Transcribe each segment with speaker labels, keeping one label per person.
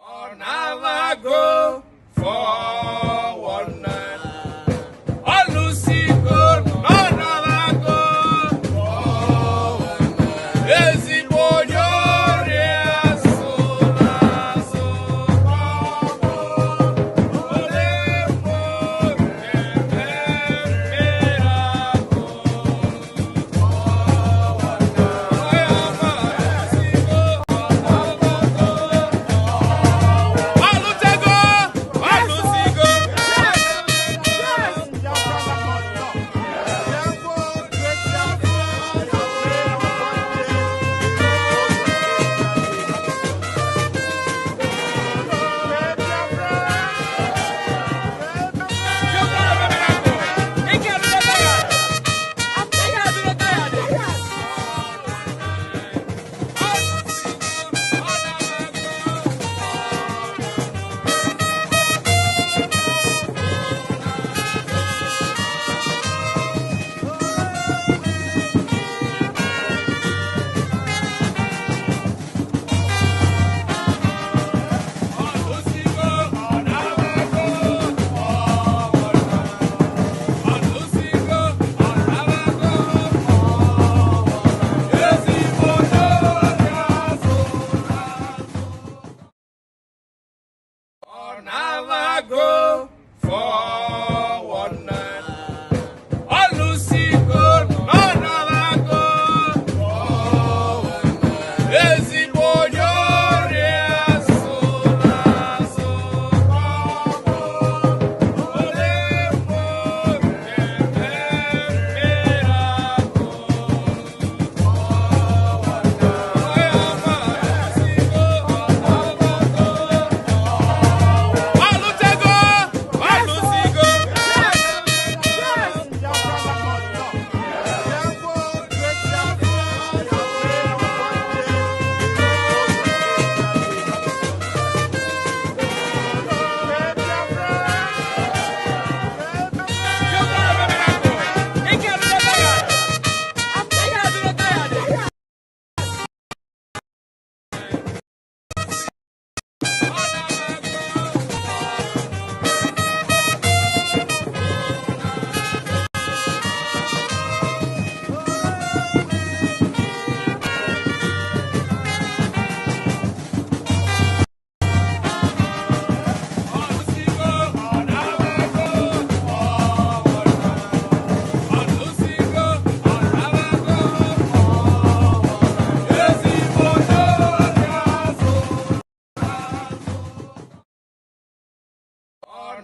Speaker 1: Never go for one night. All Lucy go, never go for one night. Lazy boy, you're so never go for one night. All Lucy go, never go for one night. Lazy boy, you're so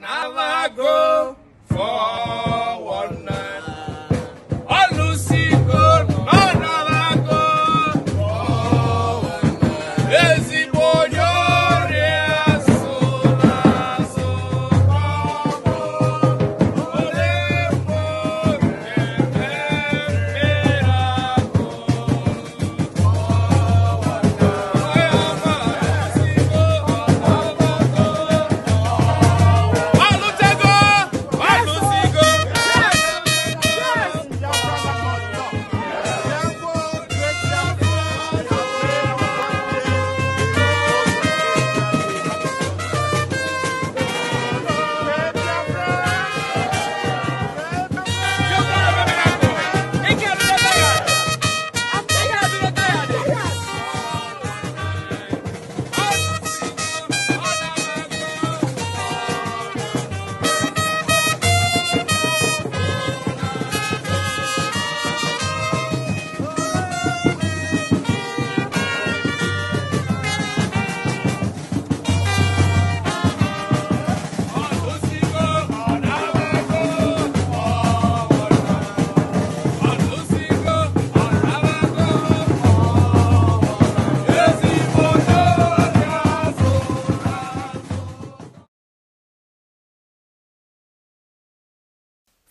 Speaker 1: never go for one night. All Lucy go, never go for one night. Lazy boy, you're so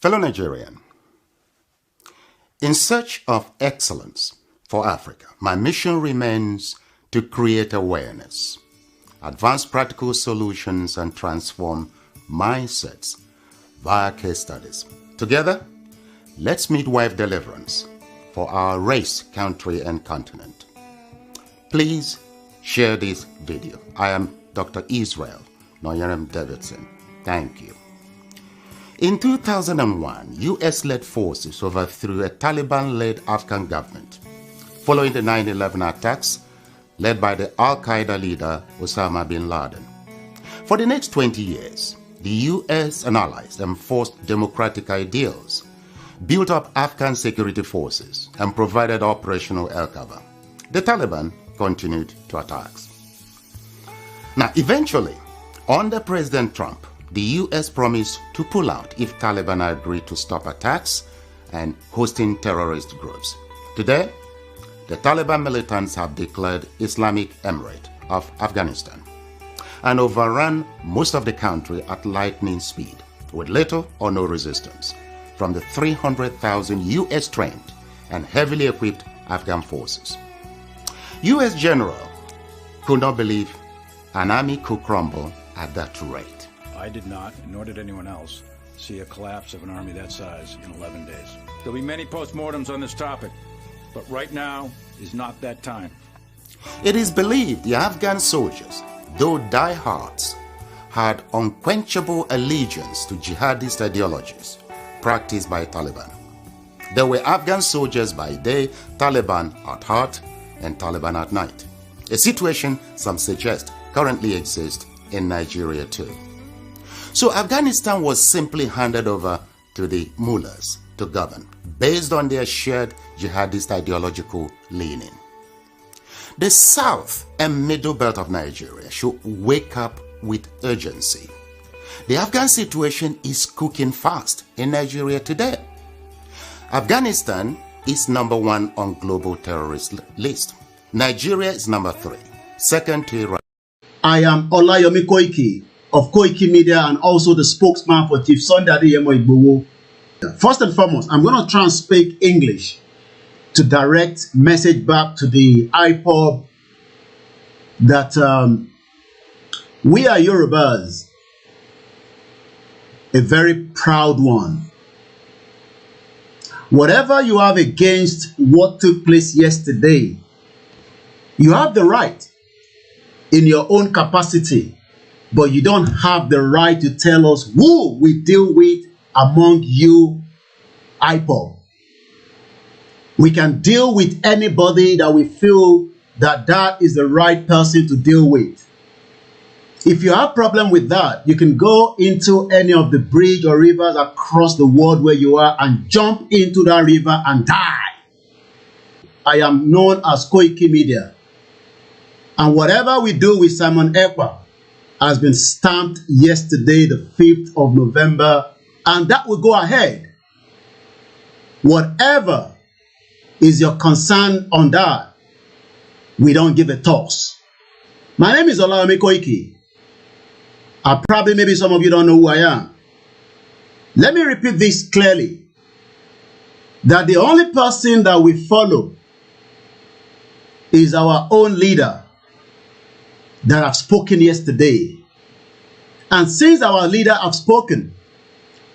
Speaker 2: Fellow Nigerian, in search of excellence for Africa, my mission remains to create awareness, advance practical solutions, and transform mindsets via case studies. Together, let's midwife deliverance for our race, country, and continent. Please share this video. I am Dr. Israel Noyerem Davidson. Thank you. In 2001, US-led forces overthrew a Taliban-led Afghan government following the 9/11 attacks led by the Al-Qaeda leader Osama bin Laden. For the next 20 years, the US and allies enforced democratic ideals, built up Afghan security forces, and provided operational air cover. The Taliban continued to attacks. Now, eventually, under President Trump, the US promised to pull out if Taliban agreed to stop attacks and hosting terrorist groups. Today, the Taliban militants have declared Islamic Emirate of Afghanistan and overrun most of the country at lightning speed with little or no resistance from the 300,000 US-trained and heavily equipped Afghan forces. US general could not believe an army could crumble at that rate.
Speaker 3: I did not, nor did anyone else, see a collapse of an army that size in 11 days. There'll be many postmortems on this topic, but right now is not that time.
Speaker 2: It is believed the Afghan soldiers, though diehards, had unquenchable allegiance to jihadist ideologies practiced by Taliban. There were Afghan soldiers by day, Taliban at heart, and Taliban at night. A situation some suggest currently exists in Nigeria too. So Afghanistan was simply handed over to the mullahs to govern based on their shared jihadist ideological leaning. The south and middle belt of Nigeria should wake up with urgency. The Afghan situation is cooking fast in Nigeria today. Afghanistan is number 1 on global terrorist list. Nigeria is number 3, second to Iraq.
Speaker 4: I am Olayomi Koiki of Koiki Media and also the spokesman for Chief Sunday Adeyemo Igboho. First and foremost, I'm going to try and speak English to direct message back to the IPOB that we are Yorubas, a very proud one. Whatever you have against what took place yesterday, you have the right in your own capacity, but you don't have the right to tell us who we deal with among you, IPOB. We can deal with anybody that we feel that is the right person to deal with. If you have problem with that, you can go into any of the bridge or rivers across the world where you are and jump into that river and die. I am known as Koiki Media. And whatever we do with Simon Ekpa has been stamped yesterday, the 5th of November, and that will go ahead. Whatever is your concern on that, we don't give a toss. My name is Olayomi Koiki. Maybe some of you don't know who I am. Let me repeat this clearly, that the only person that we follow is our own leader that have spoken yesterday. And since our leader have spoken,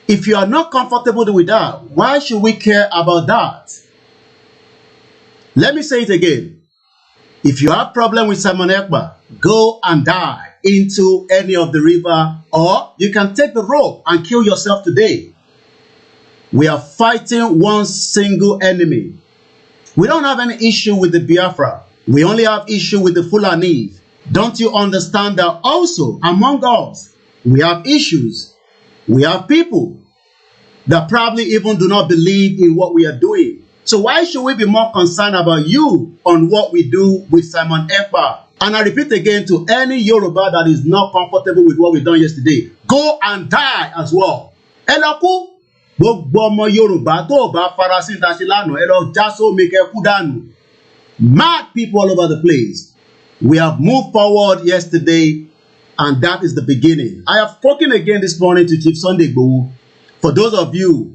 Speaker 4: if you are not comfortable with that, why should we care about that? Let me say it again. If you have problem with Simon Ekpa, go and die into any of the river, or you can take the rope and kill yourself today. We are fighting one single enemy. We don't have any issue with the Biafra. We only have issue with the Fulanese. Don't you understand that also among us, we have issues. We have people that probably even do not believe in what we are doing. So why should we be more concerned about you on what we do with Simon Ekpa? And I repeat again to any Yoruba that is not comfortable with what we done yesterday, go and die as well. Eloku, gbogbo ọmọ Yoruba tó bá farasin ta ṣe lánàá, elo jaso make ku dànù. Mad people all over the place. We have moved forward yesterday, and that is the beginning. I have spoken again this morning to Chief Sunday Igboho. For those of you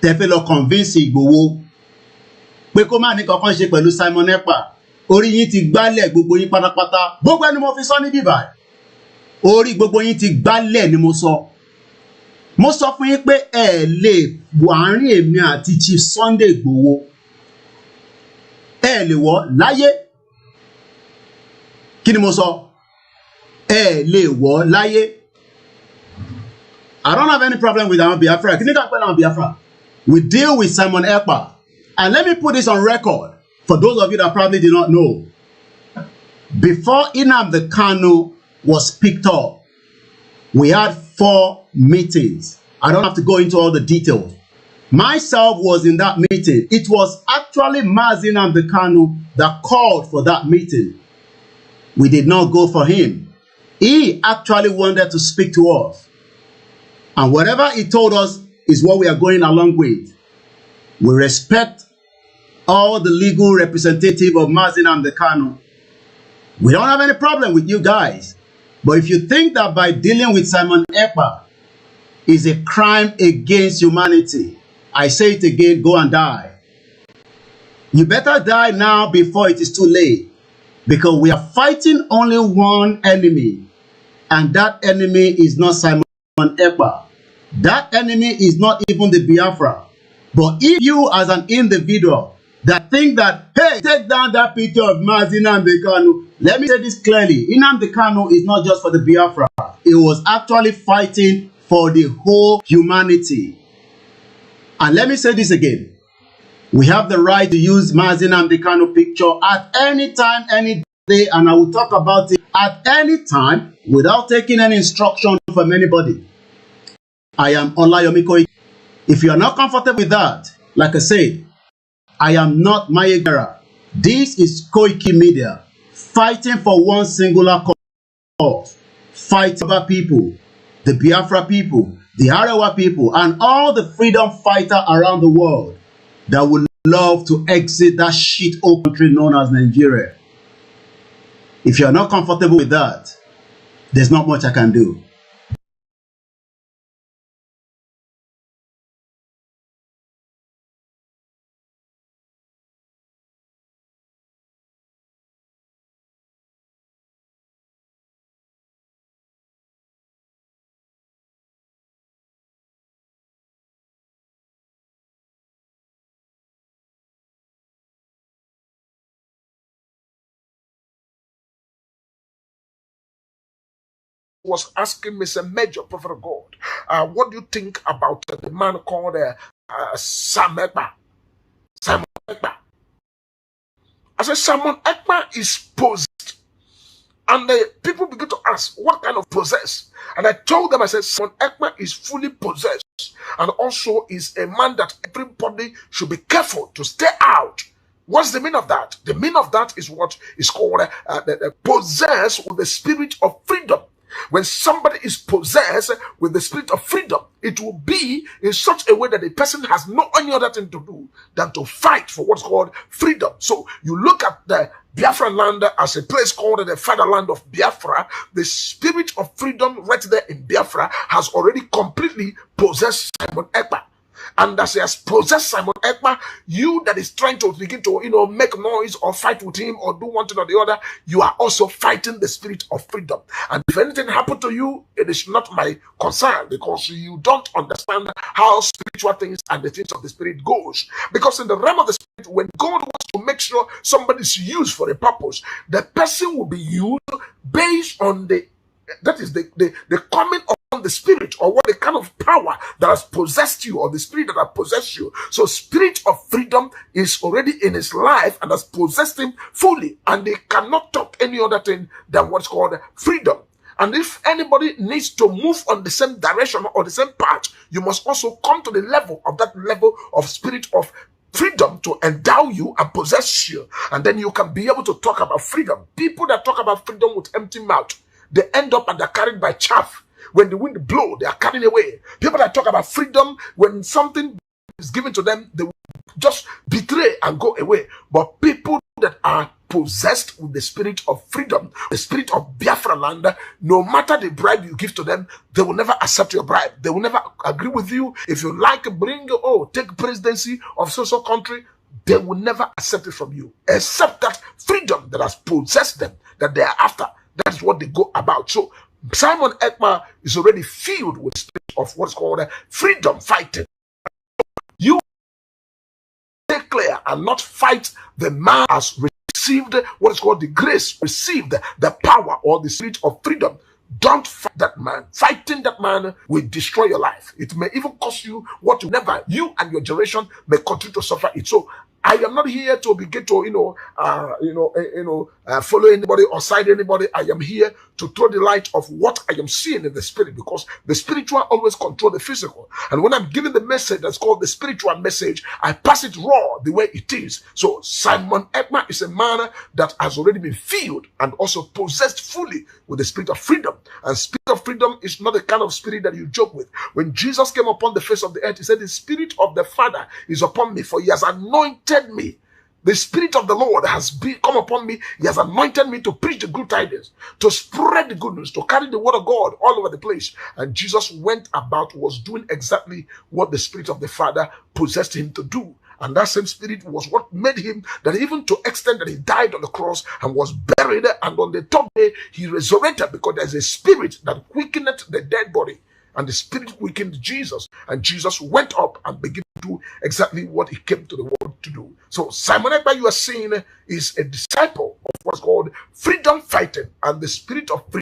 Speaker 4: tẹ́ fẹ́ lọ convince Igboho pé kó má ní kankan ṣe pẹ̀lú Simon Ekpa, orí yín ti gbálẹ̀ gbogbo yín pátápátá. Gbogbo ẹni mo fi sọ níbí báyìí. Orí gbogbo yín ti gbálẹ̀ ni mo sọ. Mo sọ fún yín pé ẹ lè wọ àárín èmi àti Chief Sunday Igboho. Ẹ lè wọ láyé. Kí ni mo sọ? lè wọ́ láyé. I don't have any problem with our Biafra. Kí ni ká pẹ́ láwọn Biafra? We deal with Simon Ekpa. And let me put this on record for those of you that probably did not know. Before Nnamdi Kanu was picked up, we had 4 meetings. I don't have to go into all the details. Myself was in that meeting. It was actually Mazi Nnamdi Kanu that called for that meeting. We did not go for him. He actually wanted to speak to us. And whatever he told us is what we are going along with. We respect all the legal representative of Mazi Nnamdi Kanu. We don't have any problem with you guys. But if you think that by dealing with Simon Ekpa is a crime against humanity, I say it again, go and die. You better die now before it is too late. Because we are fighting only one enemy. And that enemy is not Simon Ekpa. That enemy is not even the Biafra. But if you as an individual that think that, hey, take down that picture of Mazi Nnamdi Kanu, let me say this clearly. Nnamdi Kanu is not just for the Biafra. He was actually fighting for the whole humanity. And let me say this again. We have the right to use Mazi Nnamdi Kanu picture at any time, any day, and I will talk about it at any time without taking any instruction from anybody. I am Olayomi Koiki. If you are not comfortable with that, like I said, I am not Mayegara. This is Koiki Media, fighting for one singular cause. Fight over people, the Biafra people, the Arewa people, and all the freedom fighters around the world that would love to exit that shit old country known as Nigeria. If you are not comfortable with that, there's not much I can do.
Speaker 1: Was asking me, say, Major Prophet of God, what do you think about the man called Sam Ekpa? Simon Ekpa. I said, Simon Ekpa is possessed. And the people begin to ask, what kind of possessed? And I told them, I said, Simon Ekpa is fully possessed. And also is a man that everybody should be careful to stay out. What's the meaning of that? The meaning of that is what is called possessed with the spirit of freedom. When somebody is possessed with the spirit of freedom, it will be in such a way that the person has no any other thing to do than to fight for what's called freedom. So you look at the Biafra land as a place called the fatherland of Biafra. The spirit of freedom right there in Biafra has already completely possessed Simon Ekpa. And as he has possessed Simon Ekpa, you that is trying to begin to, make noise or fight with him or do one thing or the other, you are also fighting the spirit of freedom. And if anything happened to you, it is not my concern, because you don't understand how spiritual things and the things of the spirit goes. Because in the realm of the spirit, when God wants to make sure somebody is used for a purpose, the person will be used based on the coming of the spirit, or what the kind of power that has possessed you, or the spirit that has possessed you. So spirit of freedom is already in his life and has possessed him fully, and they cannot talk any other thing than what's called freedom. And if anybody needs to move on the same direction or the same path, you must also come to the level of that level of spirit of freedom to endow you and possess you, and then you can be able to talk about freedom. People that talk about freedom with empty mouth, they end up and they're carried by chaff. When the wind blows, they are carried away. People that talk about freedom, when something is given to them, they will just betray and go away. But people that are possessed with the spirit of freedom, the spirit of Biafra land, no matter the bribe you give to them, they will never accept your bribe. They will never agree with you. If you like, take presidency of social country, they will never accept it from you, except that freedom that has possessed them, that they are after. That is what they go about. So Simon Ekpa is already filled with spirit of what's called freedom fighting. You stay clear and not fight the man as received what is called the grace, received the power or the spirit of freedom, don't fight that man. Fighting that man will destroy your life. It may even cost you what you and your generation may continue to suffer it. So I am not here to begin to, follow anybody or side anybody. I am here to throw the light of what I am seeing in the spirit, because the spiritual always control the physical. And when I'm giving the message that's called the spiritual message, I pass it raw the way it is. So Simon Ekpa is a man that has already been filled and also possessed fully with the spirit of freedom. And spirit of freedom is not the kind of spirit that you joke with. When Jesus came upon the face of the earth, he said, the spirit of the Father is upon me, for he has anointed me. The spirit of the Lord has come upon me. He has anointed me to preach the good tidings, to spread the good news, to carry the word of God all over the place. And Jesus was doing exactly what the spirit of the Father possessed him to do. And that same spirit was what made him, that even to extent that he died on the cross and was buried, and on the third day he resurrected, because there's a spirit that quickened the dead body. And the spirit quickened Jesus, and Jesus went up and began to do exactly what he came to the world to do. So Simon Ekpa, you are seeing, is a disciple of what's called freedom fighting, and the spirit of freedom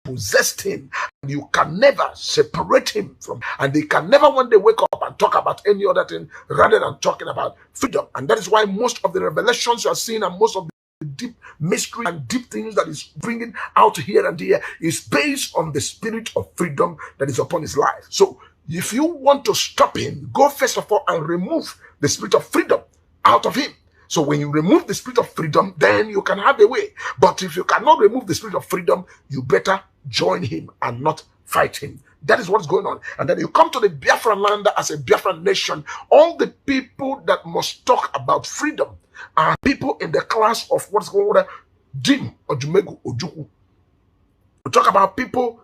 Speaker 1: possessed him, and you can never separate him from, and they can never one day wake up and talk about any other thing rather than talking about freedom. And that is why most of the revelations you are seeing, and most of the deep mystery and deep things that is bringing out here and there, is based on the spirit of freedom that is upon his life. So if you want to stop him, go first of all and remove the spirit of freedom out of him. So when you remove the spirit of freedom, then you can have a way. But if you cannot remove the spirit of freedom, you better join him and not fight him. That is what's going on. And then you come to the Biafra land as a Biafra nation. All the people that must talk about freedom are people in the class of what's called Jim or Jumegu Ojuku. You talk about people,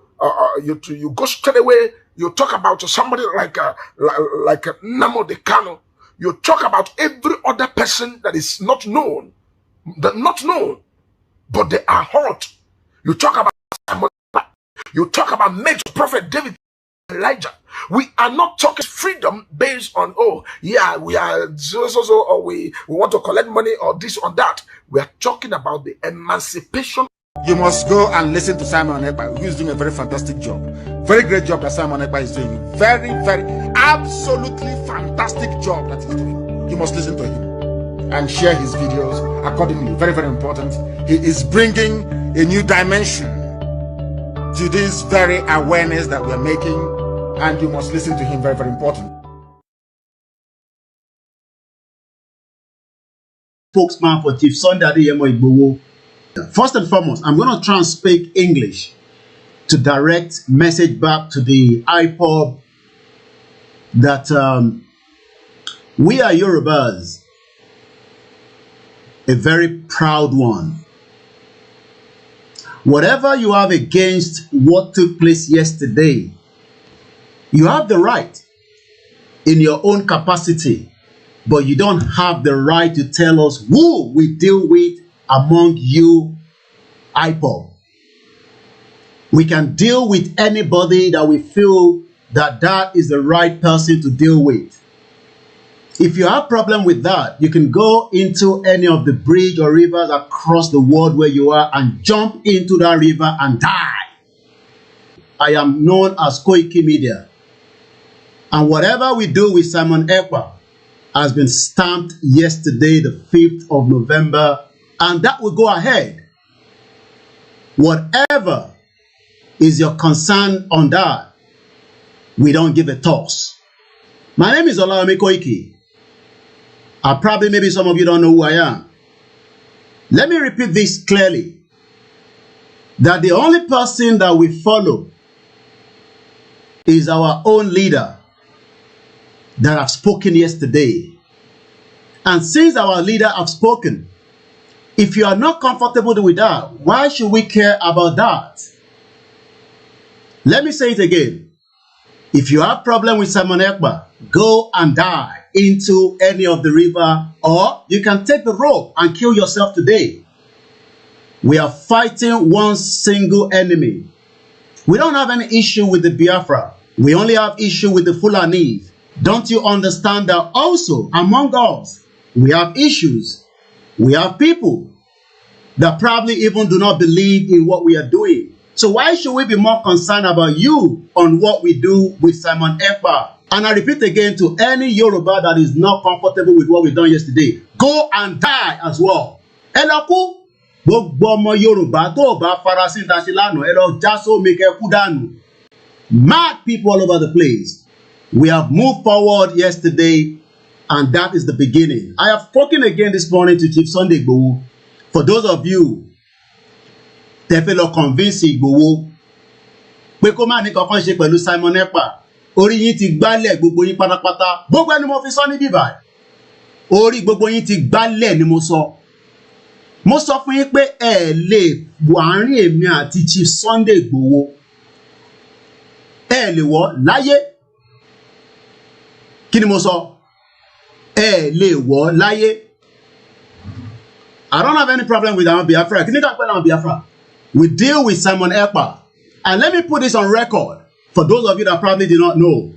Speaker 1: you go straight away, you talk about somebody like Namo Decano. You talk about every other person that is not known, but they are hot. You talk about Simon, you talk about major prophet David, Elijah. We are not talking freedom based on, we are so, or we want to collect money or this or that. We are talking about the emancipation.
Speaker 5: You must go and listen to Simon Ekpa, who is doing a very fantastic job. Very great job that Simon Ekpa is doing. Very, very, absolutely fantastic job that he's doing. You must listen to him and share his videos accordingly. Very, very important. He is bringing a new dimension to this very awareness that we're making, and you must listen to him. Very, very important.
Speaker 4: Spokesman for Chief Sunday Adeyemo Igboho. First and foremost, I'm going to try and speak English to direct message back to the IPOB that we are Yorubas, a very proud one. Whatever you have against what took place yesterday, you have the right in your own capacity, but you don't have the right to tell us who we deal with among you, IPOB. We can deal with anybody that we feel that is the right person to deal with. If you have a problem with that, you can go into any of the bridge or rivers across the world where you are and jump into that river and die. I am known as Koiki Media. And whatever we do with Simon Ekpa has been stamped yesterday, the 5th of November, and that will go ahead. Whatever is your concern on that, we don't give a toss. My name is Ekweremmadu. Maybe some of you don't know who I am. Let me repeat this clearly. That the only person that we follow is our own leader that have spoken yesterday. And since our leader have spoken, if you are not comfortable with that, why should we care about that? Let me say it again. If you have problem with Simon Ekpa, go and die into any of the river, or you can take the rope and kill yourself today. We are fighting one single enemy. We don't have any issue with the Biafra. We only have issue with the Fulanese. Don't you understand that also among us, we have issues? We have people that probably even do not believe in what we are doing. So why should we be more concerned about you on what we do with Simon Ekpa? And I repeat again to any Yoruba that is not comfortable with what we done yesterday, go and die as well. Ẹ lọ kú. Gbogbo ọmọ Yorùbá tó o bá farasin ta ṣe lánàá, ẹ lọ já sómi kẹ́ kú dànù. Mad people all over the place. We have moved forward yesterday, and that is the beginning. I have spoken again this morning to Chief Sunday Igboho. For those of you tẹ́ fẹ́ lọ convince Igboho pé kó má ní kankan ṣe pẹ̀lú Simon Ekpa, orí yín ti gbálẹ̀ gbogbo yín pátápátá. Gbogbo ẹni mo fi sọ ní bíbá. Orí gbogbo yín ti gbálẹ̀ ni mo sọ. Mo sọ fún yín pé ẹ lè wọ àárín èmi àti Chief Sunday Igboho. Ẹ lè wọ̀ láyé. Kí ni mo sọ? Ẹ lè wọ̀ láyé. I don't have any problem with our Biafra. Kí ni ká pẹ́ láwọn Biafra? We deal with Simon Ekpa. And let me put this on record for those of you that probably did not know.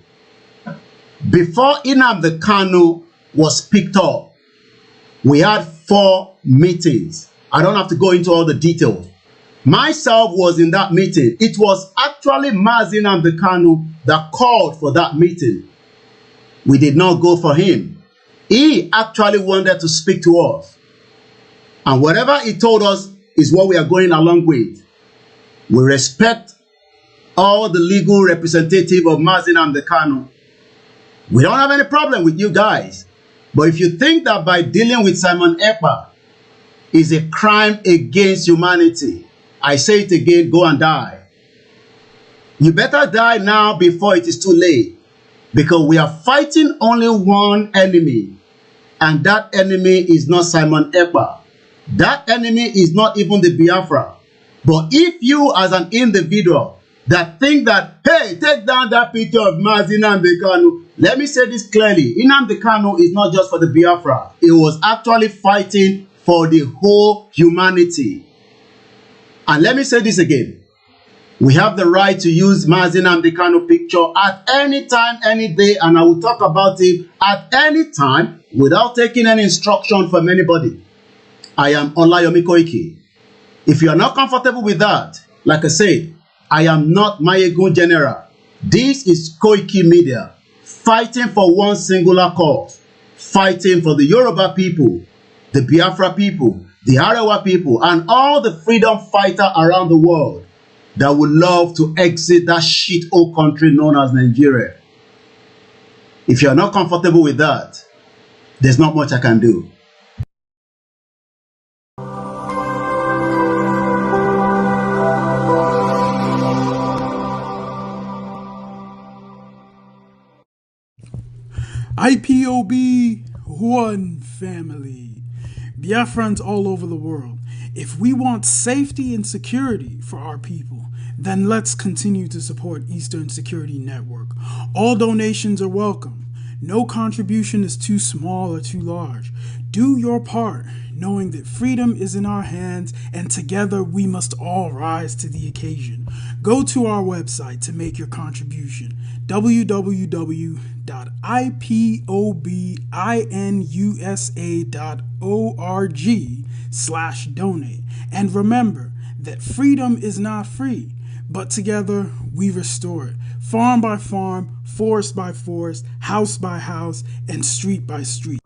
Speaker 4: Before Nnamdi Kanu was picked up, we had 4 meetings. I don't have to go into all the details. Myself was in that meeting. It was actually Mazi Nnamdi Kanu that called for that meeting. We did not go for him. He actually wanted to speak to us. And whatever he told us is what we are going along with. We respect all the legal representative of Mazi Nnamdi Kanu. We don't have any problem with you guys. But if you think that by dealing with Simon Ekpa is a crime against humanity, I say it again, go and die. You better die now before it is too late. Because we are fighting only one enemy. And that enemy is not Simon Ekpa. That enemy is not even the Biafra. But if you as an individual that think that, hey, take down that picture of Mazi Nnamdi Kanu, let me say this clearly. Nnamdi Kanu is not just for the Biafra. He was actually fighting for the whole humanity. And let me say this again. We have the right to use Mazi Nnamdi Kanu picture at any time, any day, and I will talk about it at any time without taking any instruction from anybody. I am Olayomi Koiki. If you are not comfortable with that, like I said, I am not Mayegun General. This is Koiki Media, fighting for one singular cause, fighting for the Yoruba people, the Biafra people, the Arewa people, and all the freedom fighters around the world that would love to exit that shithole country known as Nigeria. If you are not comfortable with that, there's not much I can do.
Speaker 6: IPOB, one family. Biafrans all over the world. If we want safety and security for our people, then let's continue to support Eastern Security Network. All donations are welcome. No contribution is too small or too large. Do your part, knowing that freedom is in our hands and together we must all rise to the occasion. Go to our website to make your contribution, www.ipobinUSA.org/donate. And remember that freedom is not free, but together we restore it, farm by farm, forest by forest, house by house, and street by street.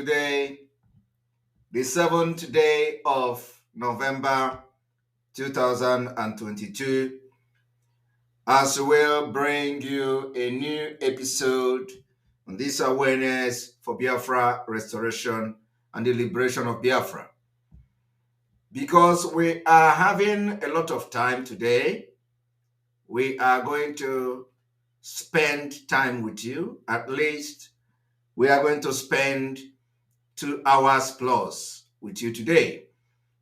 Speaker 7: today, the 7th day of November 2022, as we'll bring you a new episode on this awareness for Biafra restoration and the liberation of Biafra. Because we are having a lot of time today, we are going to spend time with you. At least we are going to spend 2 hours plus with you today.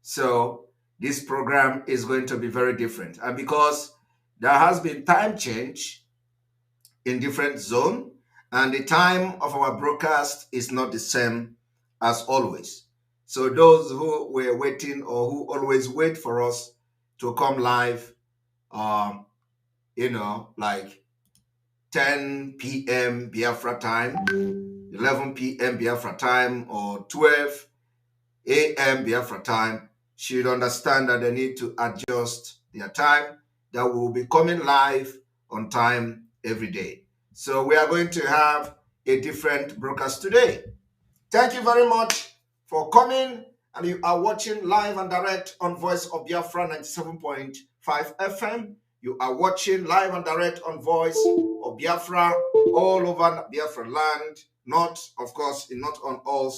Speaker 7: So this program is going to be very different. And because there has been time change in different zone, and the time of our broadcast is not the same as always. So those who were waiting or who always wait for us to come live, like 10 p.m. Biafra time, 11 p.m. Biafra time, or 12 a.m. Biafra time, should understand that they need to adjust their time, that we will be coming live on time every day. So we are going to have a different broadcast today. Thank you very much for coming, and you are watching live and direct on Voice of Biafra 97.5 FM. You are watching live and direct on Voice of Biafra all over Biafra land. Not, of course, not on all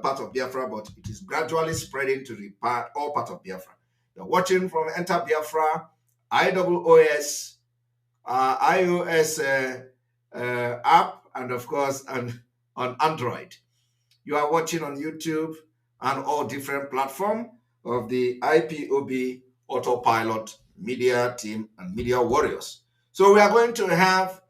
Speaker 7: part of Biafra, but it is gradually spreading to the all part of Biafra. You're watching from Enter Biafra, iOS, iOS app, and of course on Android. You are watching on YouTube and all different platforms of the IPOB Autopilot Media Team and Media Warriors. So we are going to have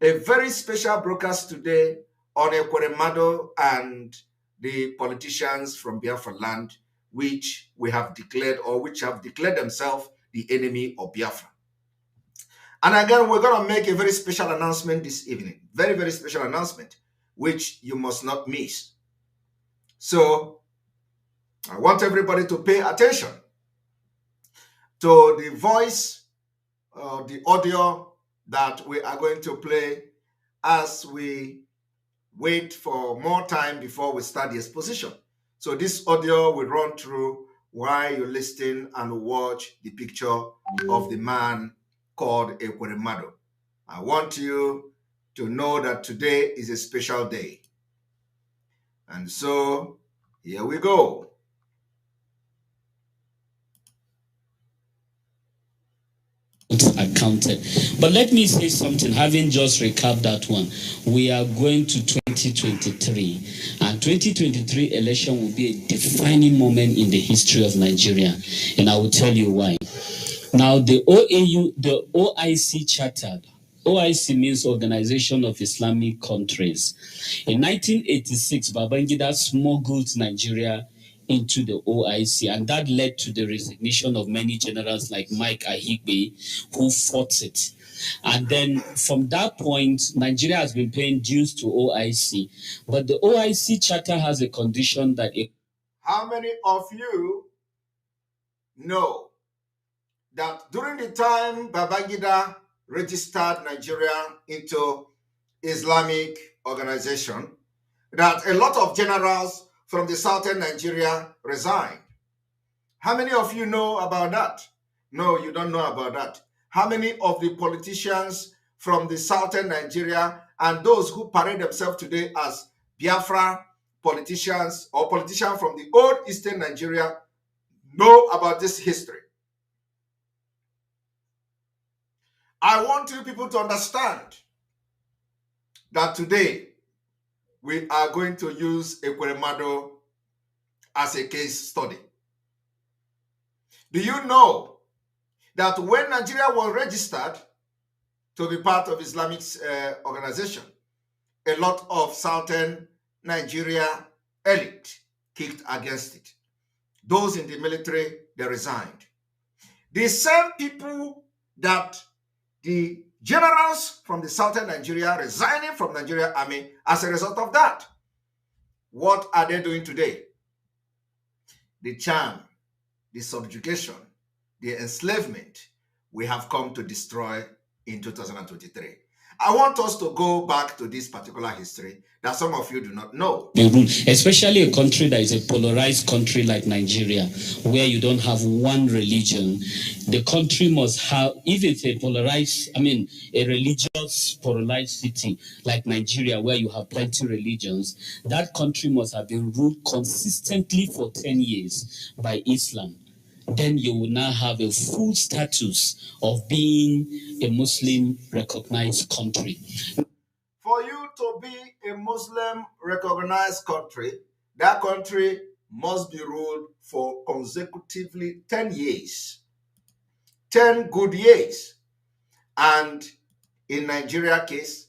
Speaker 7: a very special broadcast today on Ekweremmadu and the politicians from Biafra land, which we have declared, or which have declared themselves the enemy of Biafra. And again, we're going to make a very special announcement this evening. Very, very special announcement, which you must not miss. So I want everybody to pay attention to the voice, the audio that we are going to play as we wait for more time before we start the exposition. So this audio will run through while you listen and watch the picture of the man called Ekweremmadu. I want you to know that today is a special day. And so here we go.
Speaker 8: Accounted. But let me say something, having just recapped that one. We are going to 2023, and 2023 election will be a defining moment in the history of Nigeria, and I will tell you why. Now, the OIC chartered. OIC means Organization of Islamic Countries. In 1986, Babangida smuggled Nigeria into the OIC, and that led to the resignation of many generals like Mike Ahigbe, who fought it. And then from that point, Nigeria has been paying dues to OIC. But the OIC charter has a condition that...
Speaker 7: How many of you know that during the time Babangida registered Nigeria into Islamic organization, that a lot of generals from the southern Nigeria resigned? How many of you know about that? No, you don't know about that. How many of the politicians from the southern Nigeria and those who parade themselves today as Biafra politicians or politicians from the old eastern Nigeria know about this history? I want you people to understand that today we are going to use Ekweremmadu as a case study. Do you know that when Nigeria was registered to be part of Islamic organization, a lot of southern Nigeria elite kicked against it. Those in the military, they resigned. The same people that the generals from the southern Nigeria resigning from Nigeria army as a result of that. What are they doing today? The charm, the subjugation, the enslavement we have come to destroy in 2023. I want us to go back to this particular history that some of you do not know.
Speaker 8: Especially a country that is a polarized country like Nigeria, where you don't have one religion. The country must have, if it's a polarized, a religious polarized city like Nigeria, where you have plenty religions, that country must have been ruled consistently for 10 years by Islam. Then you will now have a full status of being a Muslim recognized country.
Speaker 7: For you to be a Muslim recognized country, that country must be ruled for consecutively 10 years. 10 good years. And in Nigeria case,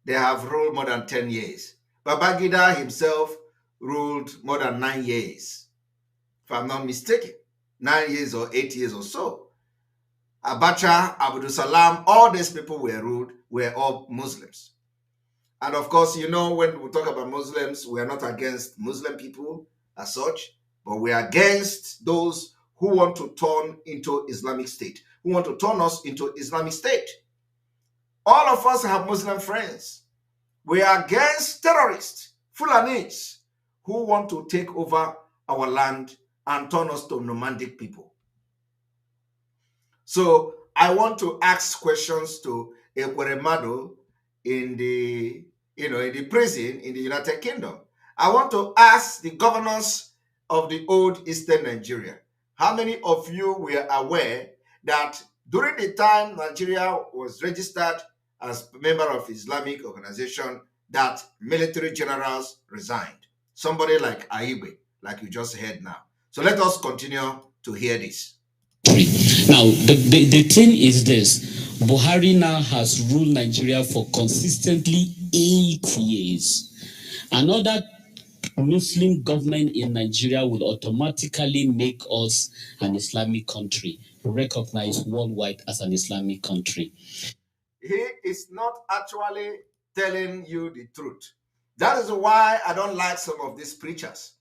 Speaker 7: they have ruled more than 10 years. Babangida himself ruled more than 9 years, if I'm not mistaken. 9 years or 8 years or so. Abacha, Abdul Salam, all these people were all Muslims. And of course, you know, when we talk about Muslims, we are not against Muslim people as such, but we are against those who want to turn into Islamic State, who want to turn us into Islamic State. All of us have Muslim friends. We are against terrorists, Fulanis, who want to take over our land and turn us to nomadic people. So I want to ask questions to Ekweremmadu in the prison in the United Kingdom. I want to ask the governors of the old Eastern Nigeria. How many of you were aware that during the time Nigeria was registered as a member of Islamic organization, that military generals resigned? Somebody like Aibe, like you just heard now. So let us continue to hear this.
Speaker 8: Now, the thing is this. Buhari now has ruled Nigeria for consistently 8 years. Another Muslim government in Nigeria will automatically make us an Islamic country, recognized worldwide as an Islamic country.
Speaker 7: He is not actually telling you the truth. That is why I don't like some of these preachers,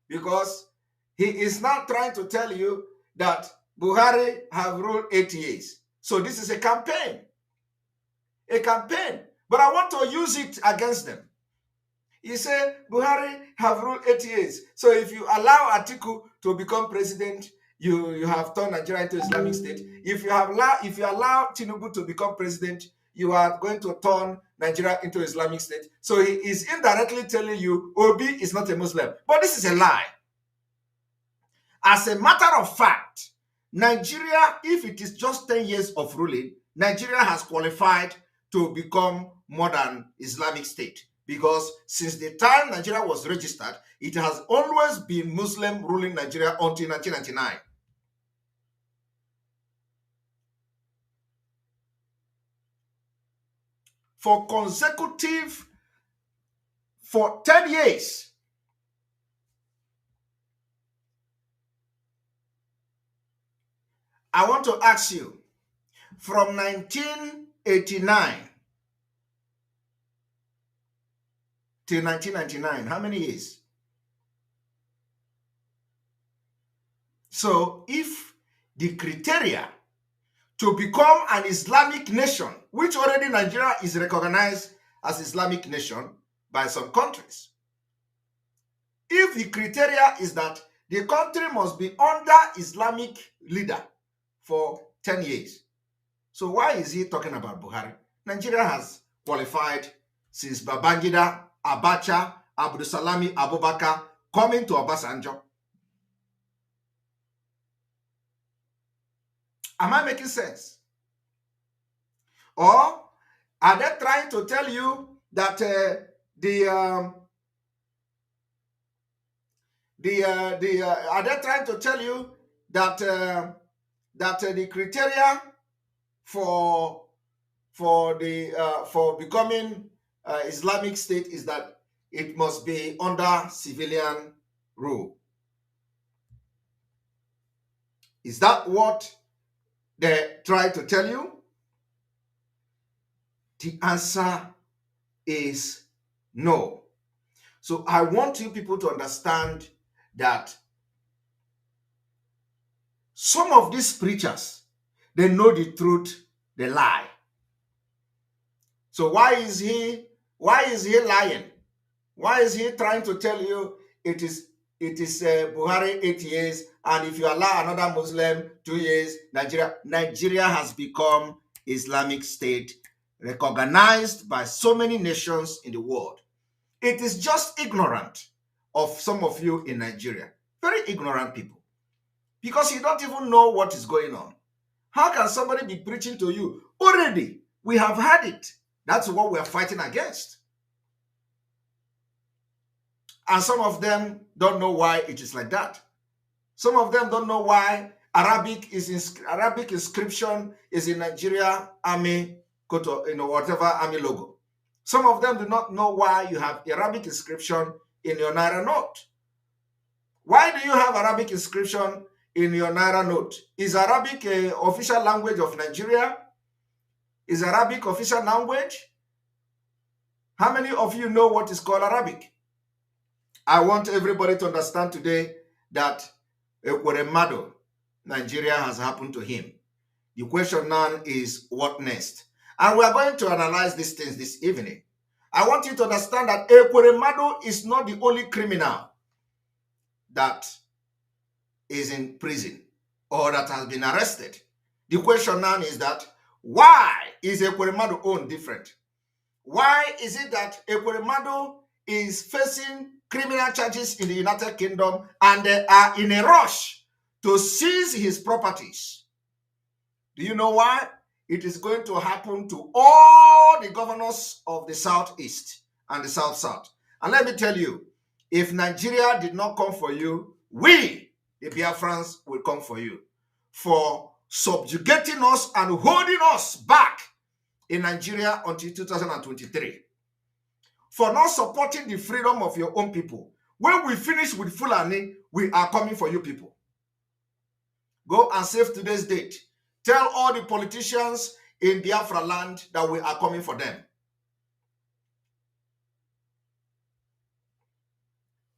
Speaker 7: because he is not trying to tell you that Buhari have ruled 8 years. So this is a campaign. A campaign. But I want to use it against them. He said Buhari have ruled 8 years. So if you allow Atiku to become president, you have turned Nigeria into Islamic State. If you allow Tinubu to become president, you are going to turn Nigeria into Islamic State. So he is indirectly telling you Obi is not a Muslim. But this is a lie. As a matter of fact, Nigeria, if it is just 10 years of ruling, Nigeria has qualified to become modern Islamic State, because since the time Nigeria was registered, it has always been Muslim ruling Nigeria until 1999. For 10 years. I want to ask you, from 1989 till 1999, how many years? So if the criteria to become an Islamic nation, which already Nigeria is recognized as Islamic nation by some countries, if the criteria is that the country must be under Islamic leader for 10 years, so why is he talking about Buhari? Nigeria has qualified since Babangida, Abacha, Abdul Salami, Abubakar coming to Obasanjo. Am I making sense? Or are they trying to tell you that are they trying to tell you that the criteria for becoming Islamic State is that it must be under civilian rule? Is that what they try to tell you? The answer is no. So I want you people to understand that some of these preachers, they know the truth, they lie. So why is he lying? Why is he trying to tell you it is Buhari 8 years, and if you allow another Muslim 2 years, Nigeria has become Islamic State, recognized by so many nations in the world. It is just ignorant of some of you in Nigeria, very ignorant people, because you don't even know what is going on. How can somebody be preaching to you? Already, we have had it. That's what we are fighting against. And some of them don't know why it is like that. Some of them don't know why Arabic inscription is in Nigeria Army, whatever Army logo. Some of them do not know why you have Arabic inscription in your Naira note. Why do you have Arabic inscription in your Naira note? Is Arabic an official language of Nigeria? Is Arabic official language? How many of you know what is called Arabic? I want everybody to understand today that Ekweremmadu, Nigeria has happened to him. The question now is, what next? And we are going to analyze these things this evening. I want you to understand that Ekweremmadu is not the only criminal that is in prison or that has been arrested. The question now is that, why is Ekweremmadu own different? Why is it that Ekweremmadu is facing criminal charges in the United Kingdom and they are in a rush to seize his properties? Do you know why? It is going to happen to all the governors of the Southeast and the South-South. And let me tell you, if Nigeria did not come for you, we, the Biafrans, will come for you for subjugating us and holding us back in Nigeria until 2023. For not supporting the freedom of your own people. When we finish with Fulani, we are coming for you people. Go and save today's date. Tell all the politicians in Biafra land that we are coming for them.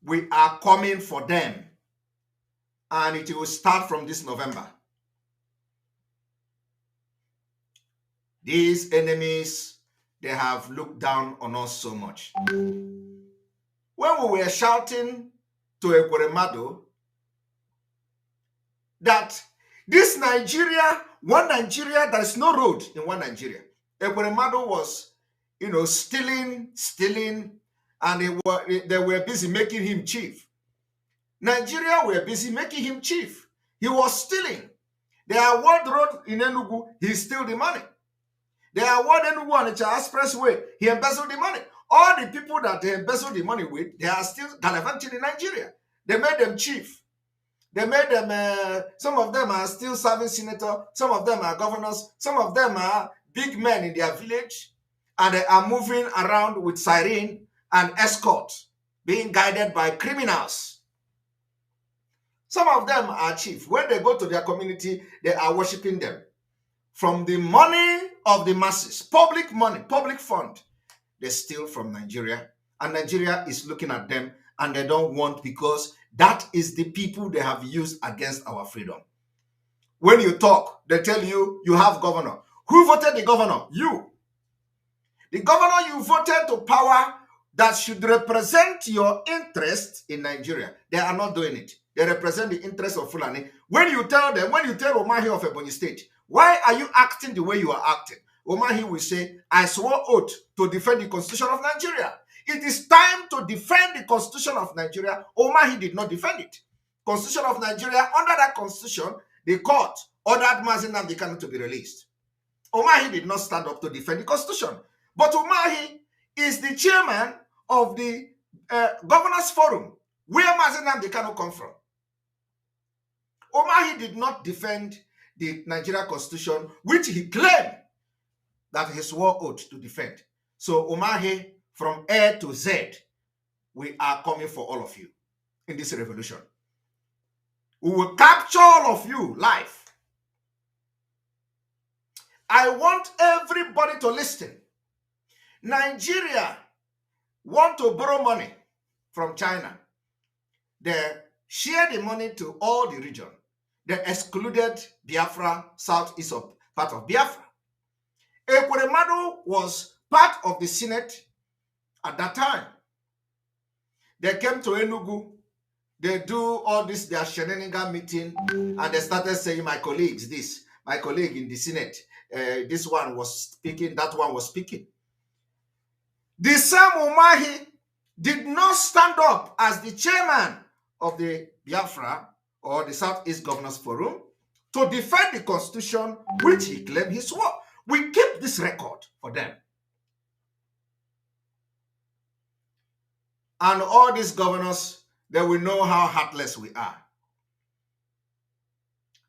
Speaker 7: We are coming for them. And it will start from this November. These enemies, they have looked down on us so much. When we were shouting to Ekweremmadu that this Nigeria, one Nigeria, there is no road in one Nigeria. Ekweremmadu was, stealing, and they were busy making him chief. Nigeria were busy making him chief. He was stealing. The award road in Enugu, he stole the money. The award Enugu on the expressway, he embezzled the money. All the people that they embezzled the money with, they are still gallivanting in Nigeria. They made them chief. They made them, some of them are still serving senator, some of them are governors, some of them are big men in their village, and they are moving around with siren and escort, being guided by criminals. Some of them are chief. When they go to their community, they are worshiping them. From the money of the masses, public money, public fund, they steal from Nigeria. And Nigeria is looking at them and they don't want, because that is the people they have used against our freedom. When you talk, they tell you, you have governor. Who voted the governor? You. The governor you voted to power that should represent your interest in Nigeria. They are not doing it. They represent the interest of Fulani. When you tell them, when you tell Omahi of Ebonyi State, why are you acting the way you are acting? Omahi will say, I swore oath to defend the Constitution of Nigeria. It is time to defend the Constitution of Nigeria. Omahi did not defend it. Constitution of Nigeria, under that Constitution, the court ordered Mazi Nnamdi Kanu to be released. Omahi did not stand up to defend the Constitution. But Omahi is the chairman of the Governors Forum, where Mazi Nnamdi Kanu come from. Omahi did not defend the Nigeria Constitution, which he claimed that he swore oath to defend. So Omahi, from A to Z, we are coming for all of you in this revolution. We will capture all of you live. I want everybody to listen. Nigeria want to borrow money from China. They share the money to all the region. They excluded Biafra, southeast of part of Biafra. Ekweremmadu was part of the Senate at that time. They came to Enugu. They do all this, their shenanigan meeting, and they started saying, my colleagues, this, my colleague in the Senate, this one was speaking, that one was speaking. The Sam Umahi did not stand up as the chairman of the Biafra or the Southeast Governors Forum to defend the constitution which he claimed he swore. We keep this record for them. And all these governors, they will know how heartless we are.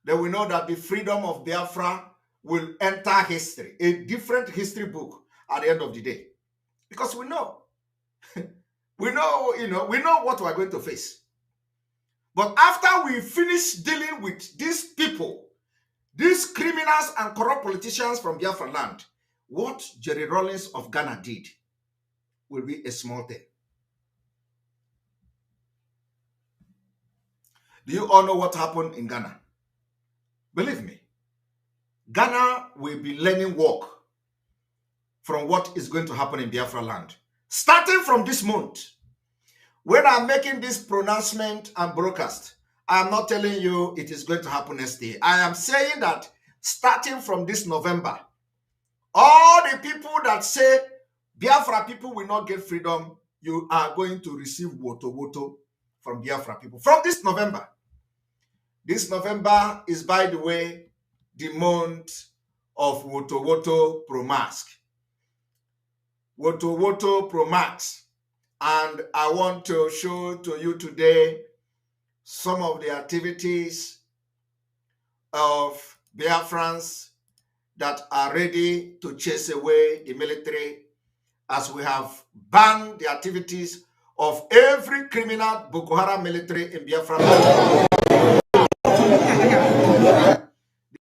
Speaker 7: They will know that the freedom of Biafra will enter history, a different history book at the end of the day. Because we know, we know what we're going to face. But after we finish dealing with these people, these criminals and corrupt politicians from Biafra land, what Jerry Rawlings of Ghana did will be a small thing. Do you all know what happened in Ghana? Believe me, Ghana will be learning work from what is going to happen in Biafra land. Starting from this month, when I'm making this pronouncement and broadcast, I'm not telling you it is going to happen next day. I am saying that starting from this November, all the people that say Biafra people will not get freedom, you are going to receive woto woto from Biafra people. From this November. This November is, by the way, the month of woto woto pro mask. Woto woto pro mask. And I want to show to you today some of the activities of Biafrans that are ready to chase away the military, as we have banned the activities of every criminal Boko Haram military in Biafra.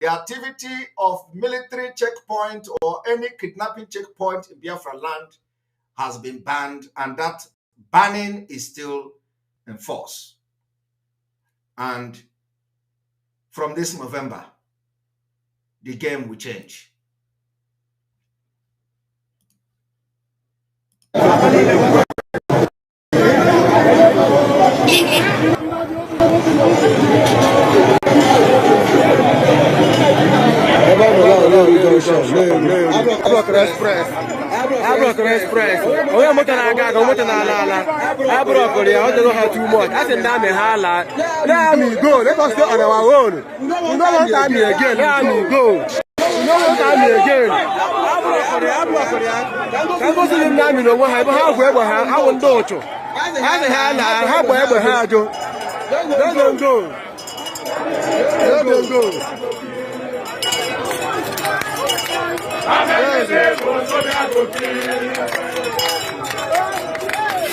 Speaker 7: The activity of military checkpoint or any kidnapping checkpoint in Biafra land has been banned, and that banning is still in force. And from this November, the game will change.
Speaker 9: Express. Oh, I'm not too much. I said, let me go. Let us stay on our own. You don't want time me again. Let me go. You don't want time me again. I'm going to see him now. You know what? I won't do it. I let them go. Let them go. How many people soldiers go kill?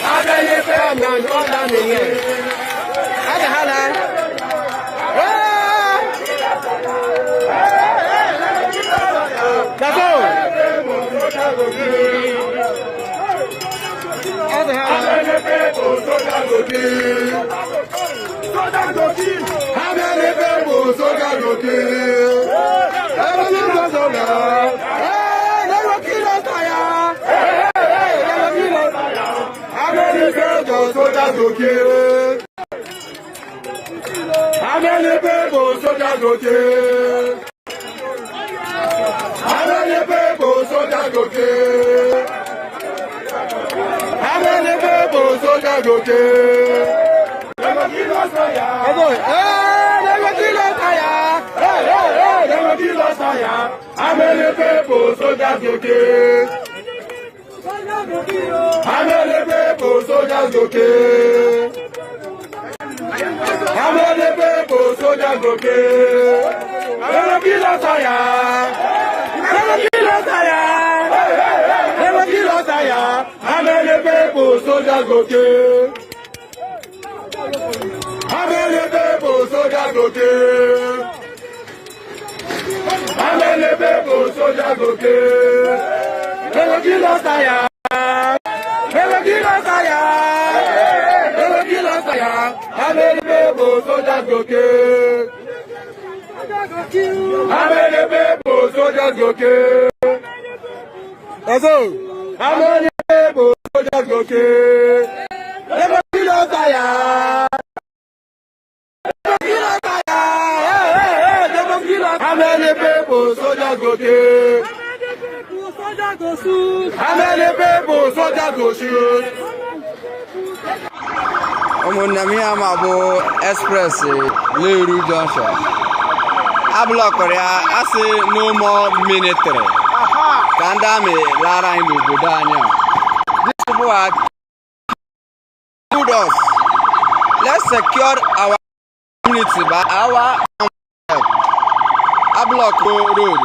Speaker 9: How many people soldiers go kill? How many people soldiers go kill? Never kill us fire. Never kill us fire. Never kill us fire. How many people soldiers go kill? How many people soldiers go kill? How many people soldiers go kill? Never kill us fire. Never kill us fire. Never kill us fire. How many people soldiers go kill? How many people soldiers go kill? How many people soldiers go kill? Never kill us fire. Never kill us fire. Never kill us fire. How many people soldiers go kill? How many people soldiers go kill? That's all. How many people soldiers go kill? They go kill us fire. How many people soldiers go kill? How many people soldiers go shoot?
Speaker 10: Omunami amabo express Leru Junction. Ablock Korea ase no more military. Kandame Lara in Budania. These people are good us. Let's secure our community by our Ablock Road.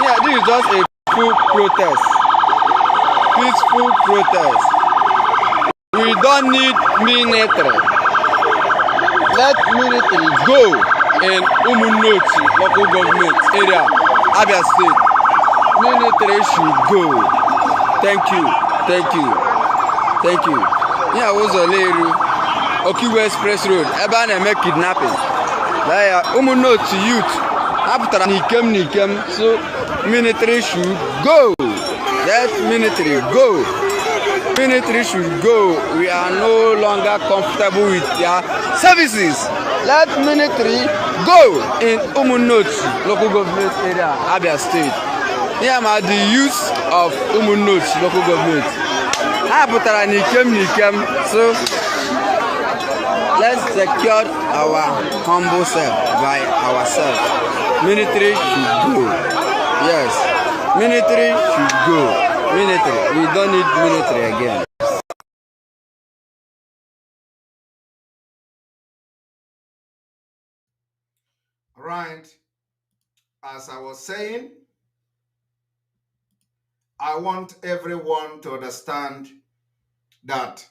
Speaker 10: Yeah, this is just a peaceful protest. Peaceful protest. We don't need military. Let military go in Umunoti local government area, Abia State. Military should go. Thank you. Thank you. Thank you. Yeah, was a little Okiwe Express Road. Ebane make kidnapping. Like Umunoti youth. After Nikem. So military should go. Let military go. Military should go. We are no longer comfortable with their services. Let military go in Umunoti local government area, Abia State. Here are the youth of Umunoti local government. So let's secure our humble self by ourselves. Military should go. Yes, military should go. Military. We don't need military again.
Speaker 7: Right. As I was saying, I want everyone to understand that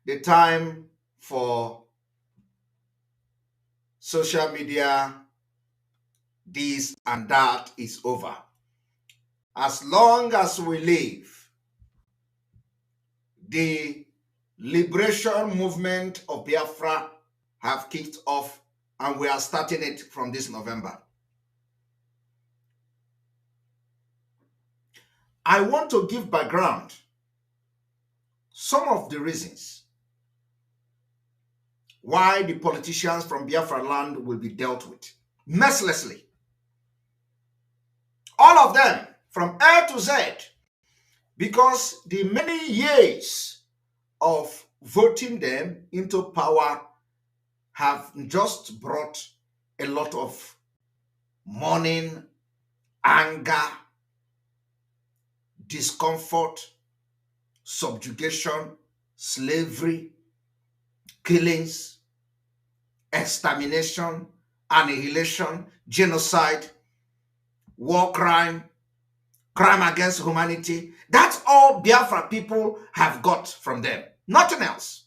Speaker 7: the time for social media, this and that is over. As long as we live, the liberation movement of Biafra have kicked off, and we are starting it from this November. I want to give background, some of the reasons why the politicians from Biafra land will be dealt with mercilessly. All of them, from A to Z, because the many years of voting them into power have just brought a lot of mourning, anger, discomfort, subjugation, slavery, killings, extermination, annihilation, genocide, war crime, crime against humanity. That's all Biafra people have got from them. Nothing else.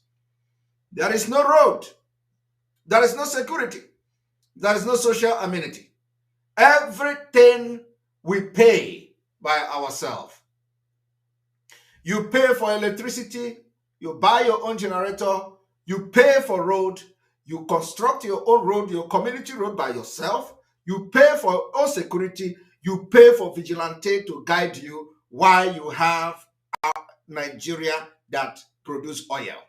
Speaker 7: There is no road. There is no security. There is no social amenity. Everything we pay by ourselves. You pay for electricity, you buy your own generator, you pay for road, you construct your own road, your community road by yourself, you pay for your own security, you pay for vigilante to guide you while you have Nigeria that produce oil.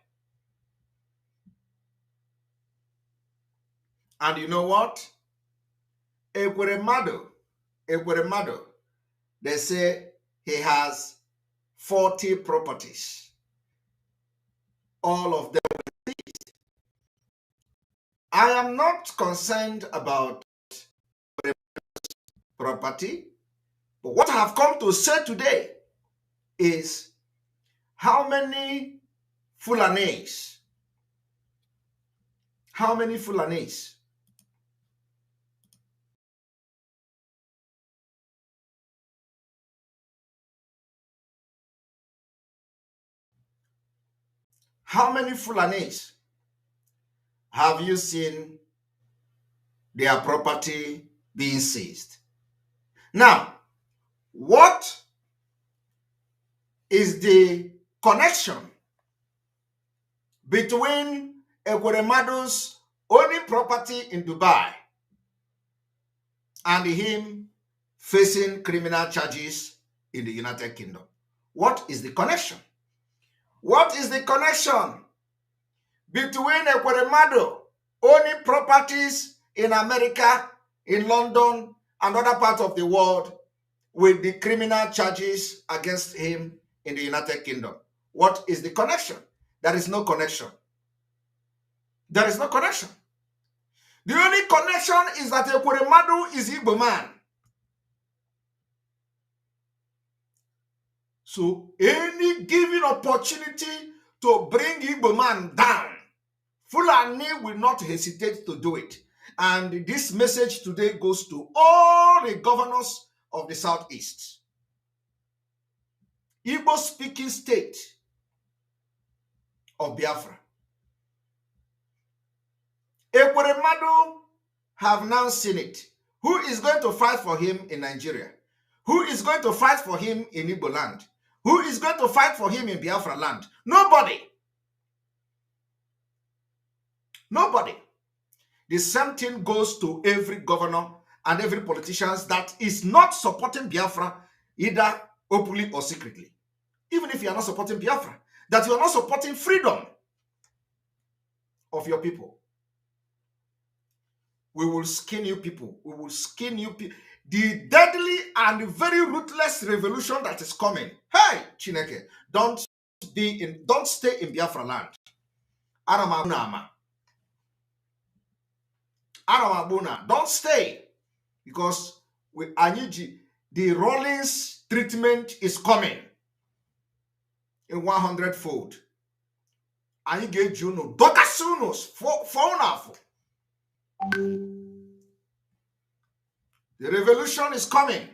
Speaker 7: And you know what? Ekweremmadu, they say he has 40 properties. All of them were seized. I am not concerned about property, but what I have come to say today is how many Fulanis How many Fulanis have you seen their property being seized? Now, what is the connection between Ekweremmadu's owning property in Dubai and him facing criminal charges in the United Kingdom. What is the connection? What is the connection between Ekweremmadu owning properties in America, in London, and other parts of the world with the criminal charges against him in the United Kingdom? What is the connection? There is no connection. There is no connection. The only connection is that Ekweremmadu is Igbo man. So any given opportunity to bring Igbo man down, Fulani will not hesitate to do it. And this message today goes to all the governors of the Southeast. Igbo-speaking state of Biafra. Ekweremmadu have now seen it. Who is going to fight for him in Nigeria? Who is going to fight for him in Igbo land? Who is going to fight for him in Biafra land? Nobody. Nobody. The same thing goes to every governor and every politician that is not supporting Biafra, either openly or secretly. Even if you are not supporting Biafra, that you are not supporting freedom of your people. We will skin you people. We will skin you people. The deadly and very ruthless revolution that is coming. Hey, Chineke, don't stay in Biafra land. Aramabuna, don't stay, because the Rollins treatment is coming in 100-fold. Anyị ga-eji unu dokasị unu for afọ. The revolution is coming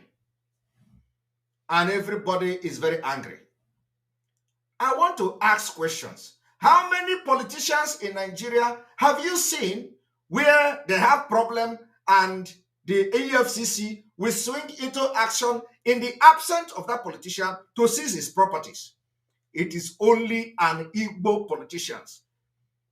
Speaker 7: and everybody is very angry. I want to ask questions. How many politicians in Nigeria have you seen where they have problem and the EFCC will swing into action in the absence of that politician to seize his properties? It is only an Igbo politicians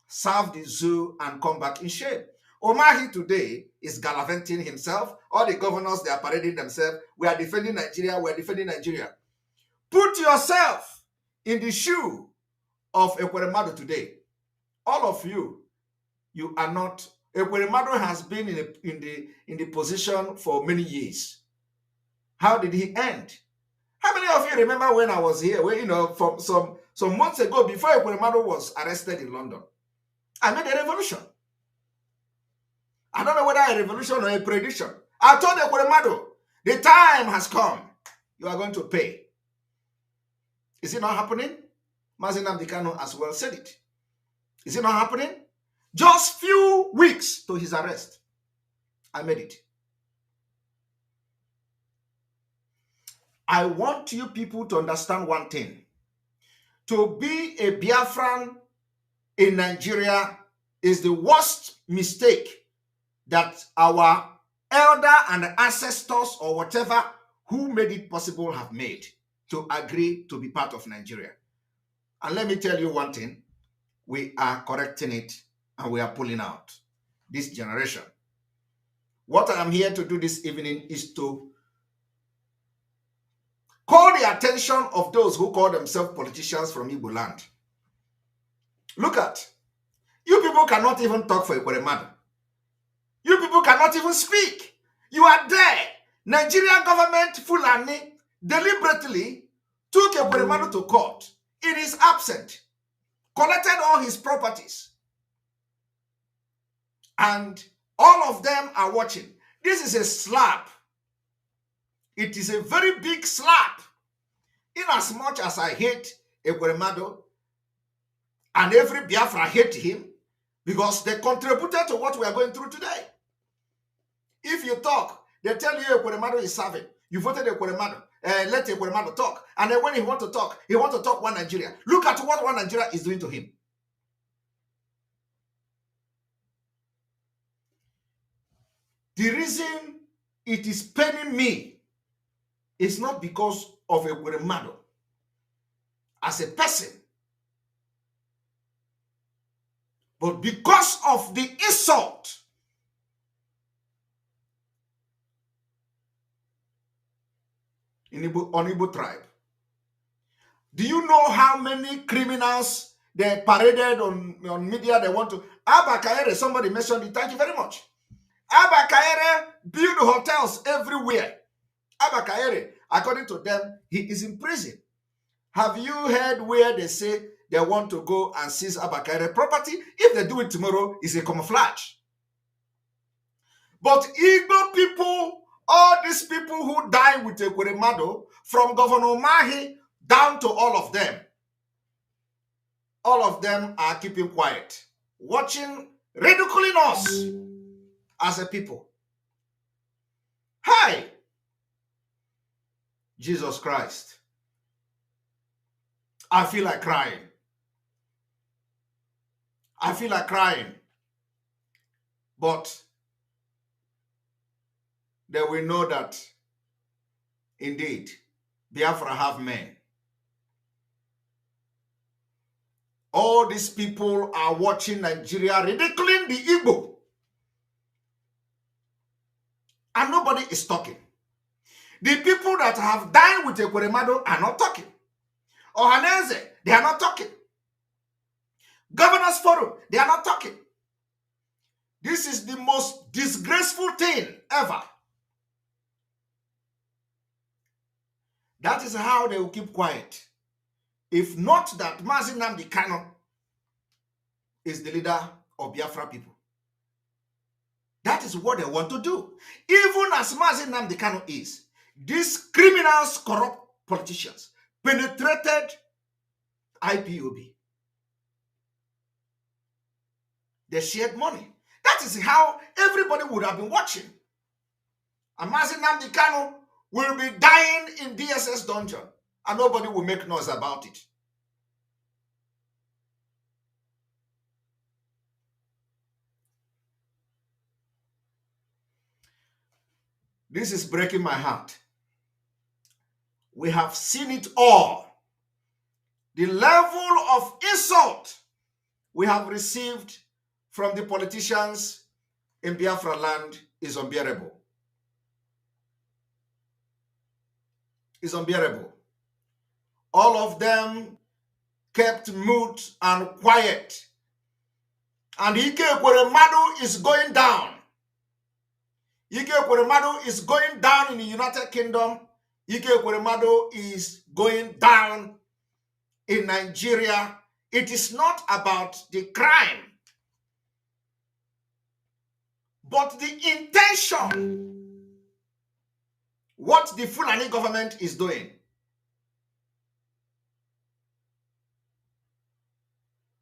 Speaker 7: serve the zoo and come back in shame. Omahi today is gallivanting himself. All the governors, they are parading themselves. We are defending Nigeria. We are defending Nigeria. Put yourself in the shoe of Ekweremmadu today. All of you, you are not. Ekweremmadu has been in the position for many years. How did he end? How many of you remember when I was here? Where, from some months ago, before Ekweremmadu was arrested in London, I made a revolution. I don't know whether a revolution or a prediction. I told Ekweremmadu, the time has come. You are going to pay. Is it not happening? Mazi Nnamdi Kanu as well said it. Is it not happening? Just few weeks to his arrest, I made it. I want you people to understand one thing. To be a Biafran in Nigeria is the worst mistake that our elder and ancestors or whatever who made it possible have made to agree to be part of Nigeria. And let me tell you one thing, we are correcting it and we are pulling out this generation. What I am here to do this evening is to call the attention of those who call themselves politicians from Igbo land. Look at, you people cannot even talk for Ekweremmadu. You people cannot even speak. You are there. Nigerian government, Fulani, deliberately took Ekweremmadu to court. It is absent. Collected all his properties. And all of them are watching. This is a slap. It is a very big slap. In as much as I hate Ekweremmadu, and every Biafra hate him, because they contributed to what we are going through today. If you talk, they tell you Ekweremmadu is serving. You voted Ekweremmadu. Let Ekweremmadu talk. And then when he wants to talk one Nigeria. Look at what one Nigeria is doing to him. The reason it is paining me is not because of Ekweremmadu as a person, but because of the insult on Igbo tribe. Do you know how many criminals they paraded on media? They want to. Abba Kayere, somebody mentioned it. Thank you very much. Abba Kayere built hotels everywhere. Abba Kayere, according to them, he is in prison. Have you heard where they say they want to go and seize Abba Kayere property? If they do it tomorrow, it's a camouflage. But Igbo people, all these people who die with Ekweremmadu, from Governor Mahi down to all of them are keeping quiet, watching, ridiculing us as a people. Hi, Jesus Christ. I feel like crying. I feel like crying. But they will know that indeed Biafra have men. All these people are watching Nigeria ridiculing the Igbo. And nobody is talking. The people that have dined with Ekweremmadu are not talking. Ohaneze, they are not talking. Governors Forum, they are not talking. This is the most disgraceful thing ever. That is how they will keep quiet. If not that Mazi Nnamdi Kanu is the leader of Biafra people. That is what they want to do. Even as Mazi Nnamdi Kanu is, these criminals, corrupt politicians, penetrated IPOB. They shared money. That is how everybody would have been watching. And Mazi Nnamdi Kanu will be dying in DSS dungeon, and nobody will make noise about it. This is breaking my heart. We have seen it all. The level of insult we have received from the politicians in Biafra land is unbearable. Is unbearable. All of them kept mute and quiet. And Ekweremmadu is going down. Ekweremmadu is going down in the United Kingdom. Ekweremmadu is going down in Nigeria. It is not about the crime, but the intention. What the Fulani government is doing.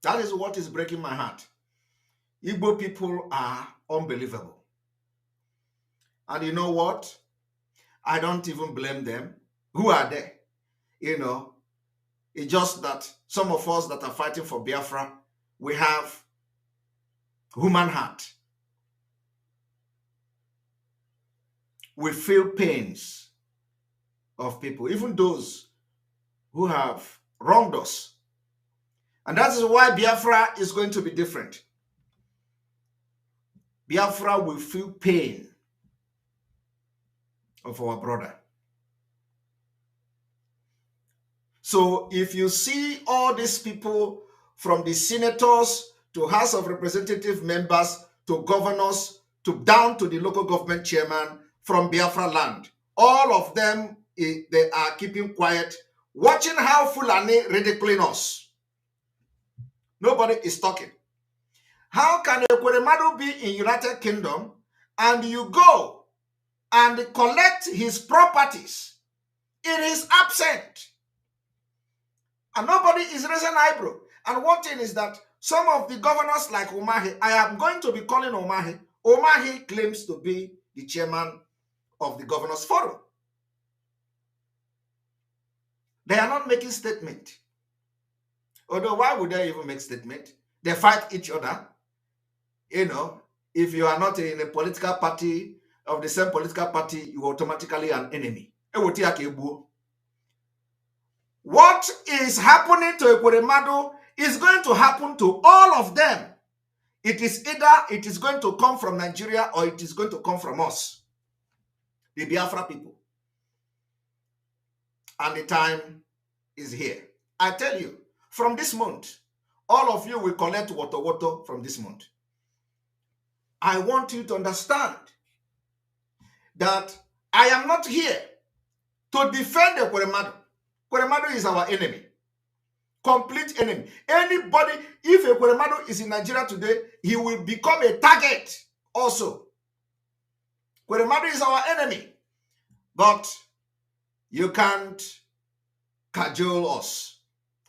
Speaker 7: That is what is breaking my heart. Igbo people are unbelievable. And you know what? I don't even blame them. Who are they? You know, it's just that some of us that are fighting for Biafra, we have human heart. We feel pains of people, even those who have wronged us. And that is why Biafra is going to be different. Biafra will feel pain of our brother. So if you see all these people, from the senators to House of Representative members to governors to down to the local government chairman from Biafra land, all of them, they are keeping quiet, watching how Fulani ridiculing us. Nobody is talking. How can Ekweremmadu be in United Kingdom and you go and collect his properties in his absence? And nobody is raising eyebrow. And one thing is that some of the governors like Umahi, I am going to be calling Umahi. Umahi claims to be the chairman of the Governors Forum. They are not making statement. Although why would they even make statement? They fight each other. You know, if you are not in a political party, of the same political party, you are automatically an enemy. What is happening to Ekweremmadu is going to happen to all of them. It is either it is going to come from Nigeria or it is going to come from us, the Biafra people. and the time is here. I tell you, from this month, all of you will collect water from this month. I want you to understand that I am not here to defend Ekweremmadu. Ekweremmadu is our enemy. Complete enemy. Anybody, if Ekweremmadu is in Nigeria today, he will become a target also. Ekweremmadu is our enemy. But you can't cajole us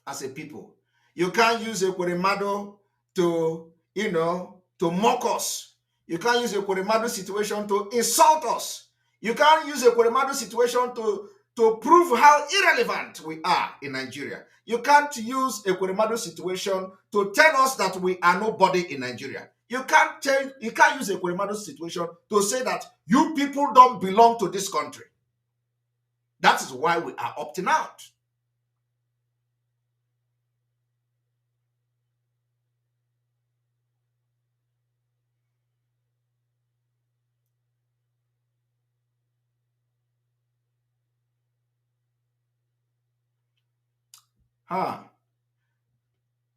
Speaker 7: as a people. You can't use Ekweremmadu to, to mock us. You can't use Ekweremmadu situation to insult us. You can't use Ekweremmadu situation to prove how irrelevant we are in Nigeria. You can't use Ekweremmadu situation to tell us that we are nobody in Nigeria. You can't use Ekweremmadu situation to say that you people don't belong to this country. That is why we are opting out.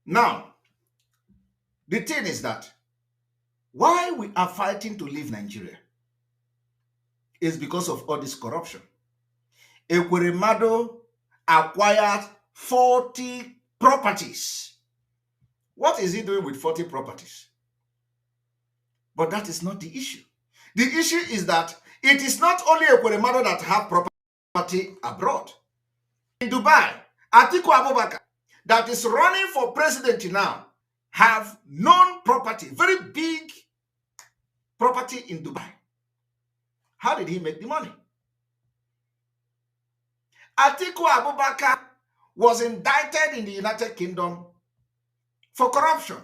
Speaker 7: Now, the thing is that why we are fighting to leave Nigeria is because of all this corruption. Ekweremmadu acquired 40 properties. What is he doing with 40 properties? But that is not the issue. The issue is that it is not only Ekweremmadu that have property abroad. In Dubai, Atiku Abubakar, that is running for president now, have non-property, very big property in Dubai. How did he make the money? Atiku Abubakar was indicted in the United Kingdom for corruption.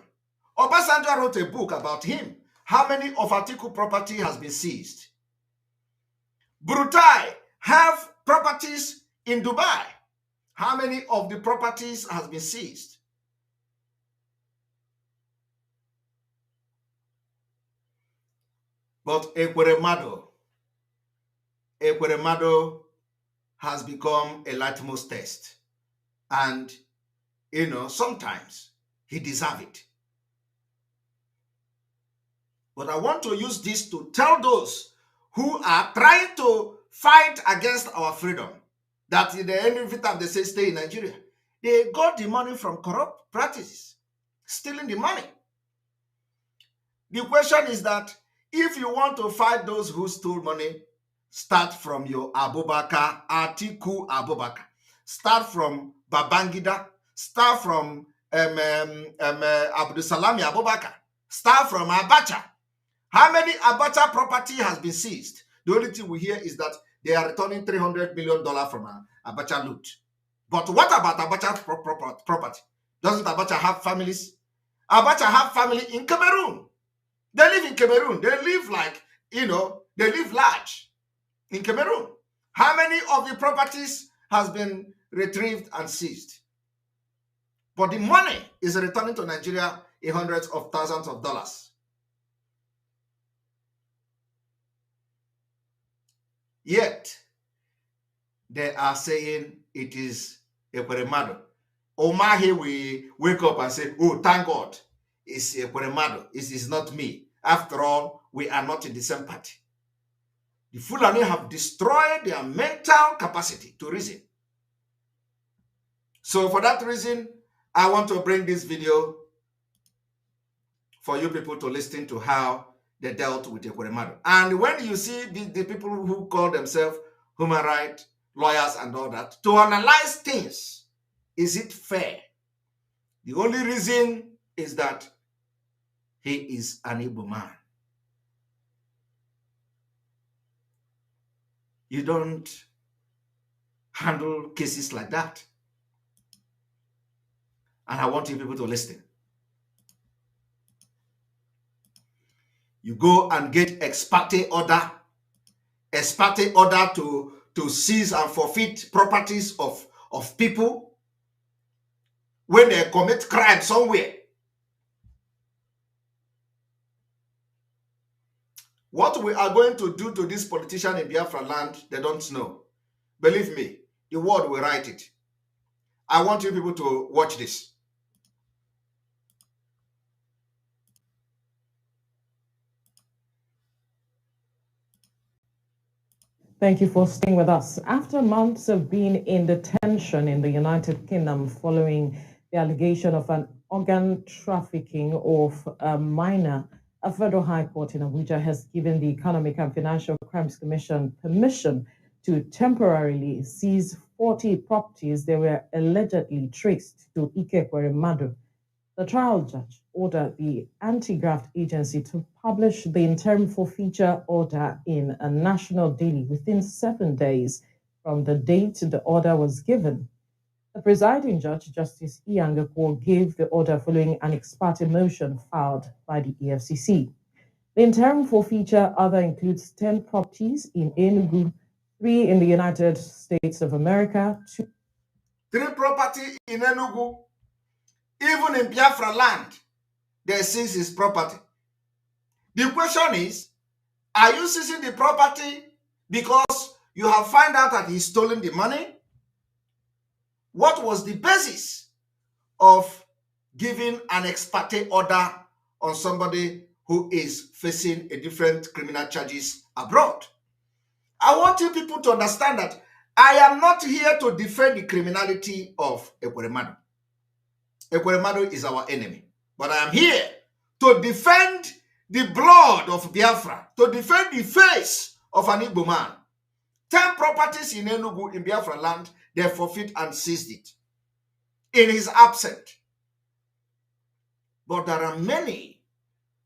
Speaker 7: Obasanjo wrote a book about him. How many of Atiku property has been seized? Brutai have properties in Dubai. How many of the properties has been seized? But Ekweremmadu has become a litmus test. And, sometimes he deserves it. But I want to use this to tell those who are trying to fight against our freedom that every time they say stay in Nigeria, they got the money from corrupt practices, stealing the money. The question is that if you want to fight those who stole money, start from your Abubakar, Atiku Abubakar. Start from Babangida. Start from Abdusalami Abubakar. Start from Abacha. How many Abacha property has been seized? The only thing we hear is that they are returning $300 million from Abacha loot. But what about Abacha property? Doesn't Abacha have families? Abacha have family in Cameroon. They live in Cameroon. They live like, they live large in Cameroon. How many of the properties has been retrieved and seized? But the money is returning to Nigeria in hundreds of thousands of dollars. Yet, they are saying it is Ekweremmadu. Omahe we wake up and say, oh, thank God, it's Ekweremmadu. It is not me. After all, we are not in the same party. The Fulani have destroyed their mental capacity to reason. So for that reason, I want to bring this video for you people to listen to how they dealt with Ekweremmadu. And when you see the people who call themselves human rights lawyers and all that, to analyze things, is it fair? The only reason is that he is an Igbo man. You don't handle cases like that. And I want you people to listen. You go and get ex parte order to seize and forfeit properties of people when they commit crime somewhere. What we are going to do to this politician in Biafra land, they don't know. Believe me, the world will write it. I want you people to watch this.
Speaker 11: Thank you for staying with us. After months of being in detention in the United Kingdom following the allegation of an organ trafficking of a minor, a federal high court in Abuja has given the Economic and Financial Crimes Commission permission to temporarily seize 40 properties that were allegedly traced to Ekweremmadu. The trial judge ordered the anti-graft agency to publish the interim forfeiture order in a national daily within 7 days from the date the order was given. The presiding judge, Justice Iyangapo, gave the order following an ex parte motion filed by the EFCC. The interim forfeiture order includes 10 properties in Enugu, 3 in the United States of America, 2
Speaker 7: 3 property in Enugu. Even in Biafra land, they seize his property. The question is, are you seizing the property because you have found out that he's stolen the money? What was the basis of giving an ex parte order on somebody who is facing a different criminal charges abroad? I want you people to understand that I am not here to defend the criminality of Ekweremmadu. Ekweremmadu is our enemy. But I am here to defend the blood of Biafra, to defend the face of an Igbo man. 10 properties in Enugu, in Biafra land, they forfeit and seized it in his absence. But there are many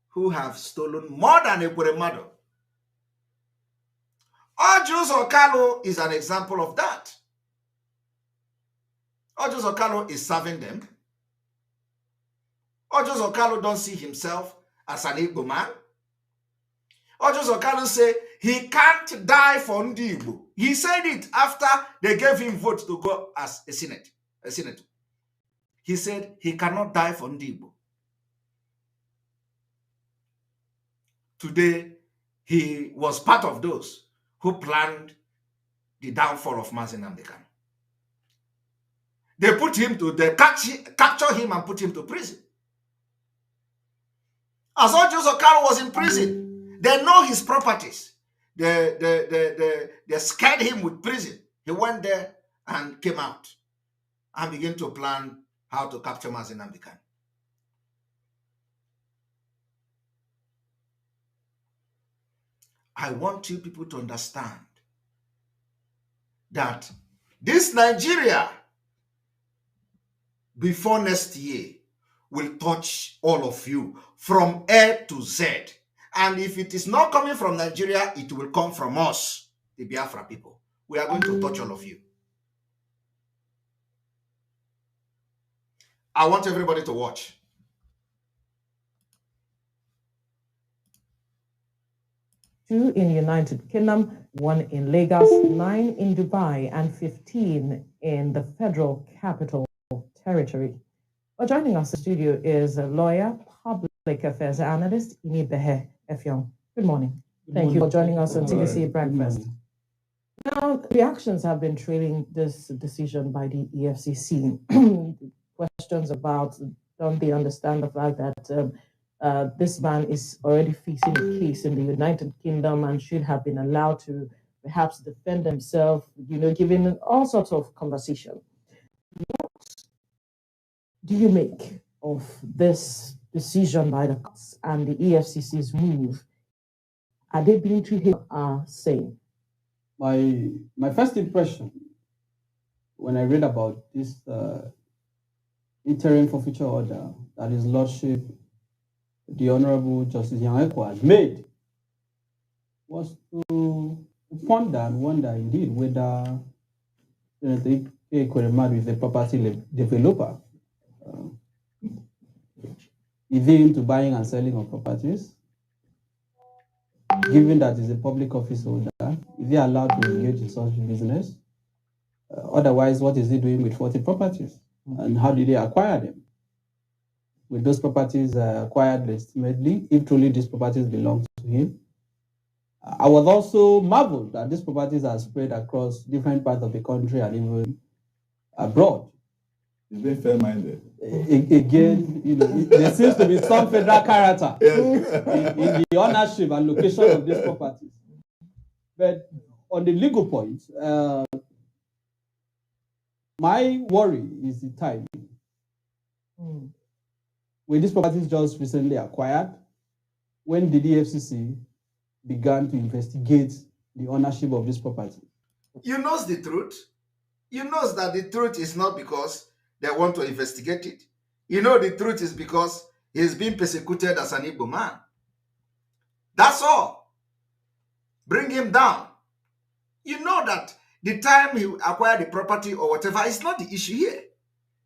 Speaker 7: who have stolen more than Ekweremmadu. Ojus Okalo is an example of that. Ojus Okalo is serving them. Ojus Okalo don't see himself as an Igbo man. Ojus Okalo say he can't die for Ndi Igbo. He said it after they gave him vote to go as a senator. He said he cannot die for Ndi Igbo. Today, he was part of those who planned the downfall of Mazi Nnamdi Kanu. They capture him and put him to prison. As Ojus Okalo was in prison, they know his properties. They scared him with prison. He went there and came out and began to plan how to capture Mazi Nnamdi Kanu. I want you people to understand that this Nigeria, before next year, will touch all of you from A to Z. And if it is not coming from Nigeria, it will come from us, the Biafra people. We are going to touch all of you. I want everybody to watch.
Speaker 11: Two in the United Kingdom, 1 in Lagos, 9 in Dubai, and 15 in the Federal Capital Territory. Well, joining us in the studio is a lawyer, public affairs analyst, Inibehe Effiong. Good morning. Thank you for joining us on TVC Breakfast. Now, reactions have been trailing this decision by the EFCC. Questions about, don't they understand the fact that this man is already facing a case in the United Kingdom and should have been allowed to perhaps defend himself, given all sorts of conversation. What do you make of this decision by the courts and the EFCC's move? Are they being treated same?
Speaker 12: My first impression when I read about this interim forfeiture order that His Lordship, the Honorable Justice Ekpa, has made was to ponder and wonder indeed whether Ekweremmadu is a property developer. Is he into buying and selling of properties? Given that he's a public office holder, is he allowed to engage in such business? Otherwise, what is he doing with 40 properties? And how did he acquire them? With those properties acquired legitimately, if truly these properties belong to him? I was also marveled that these properties are spread across different parts of the country and even abroad.
Speaker 13: He's being fair-minded.
Speaker 12: Again, there seems to be some federal character in the ownership and location of these properties. But on the legal point, my worry is the timing. Were these properties just recently acquired? When did the FCC began to investigate the ownership of this property?
Speaker 7: You know the truth. You know that the truth is not because they want to investigate it. You know the truth is because he's being persecuted as an Igbo man. That's all. Bring him down. You know that the time he acquired the property or whatever is not the issue here.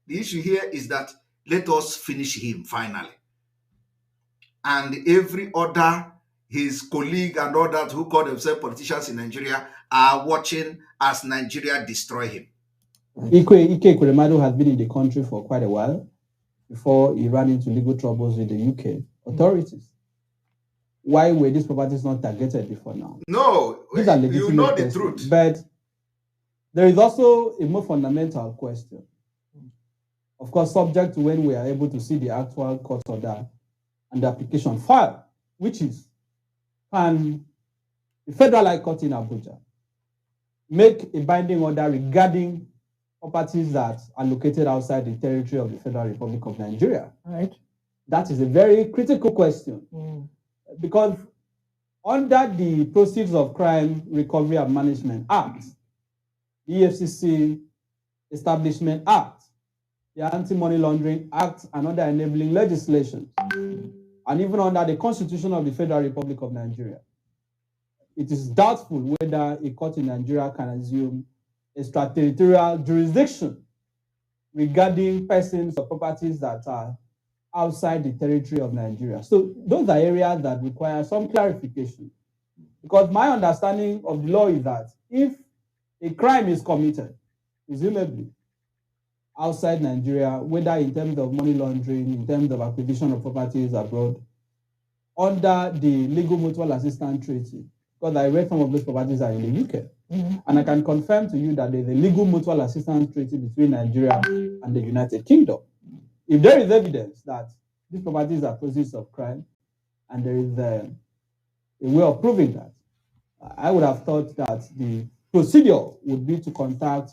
Speaker 7: The issue here is that let us finish him finally. And every other, his colleague and others who call themselves politicians in Nigeria are watching as Nigeria destroy him.
Speaker 12: Ekweremmadu has been in the country for quite a while before he ran into legal troubles with the UK authorities. Why were these properties not targeted before now?
Speaker 7: No,
Speaker 12: these are
Speaker 7: you know the
Speaker 12: questions.
Speaker 7: truth.
Speaker 12: But there is also a more fundamental question. Of course, subject to when we are able to see the actual court order and the application file, which is, can the Federal High Court in Abuja make a binding order regarding properties that are located outside the territory of the Federal Republic of Nigeria?
Speaker 11: Right.
Speaker 12: That is a very critical question. Because under the Proceeds of Crime Recovery and Management Act, the EFCC Establishment Act, the Anti-Money Laundering Act, and other enabling legislation, and even under the Constitution of the Federal Republic of Nigeria, it is doubtful whether a court in Nigeria can assume extraterritorial jurisdiction regarding persons or properties that are outside the territory of Nigeria. So those are areas that require some clarification. Because my understanding of the law is that if a crime is committed, presumably outside Nigeria, whether in terms of money laundering, in terms of acquisition of properties abroad, under the Legal Mutual Assistance Treaty, because I read some of those properties are in the UK, and I can confirm to you that there's a Legal Mutual Assistance Treaty between Nigeria and the United Kingdom. If there is evidence that these properties are proceeds of crime, and there is a way of proving that, I would have thought that the procedure would be to contact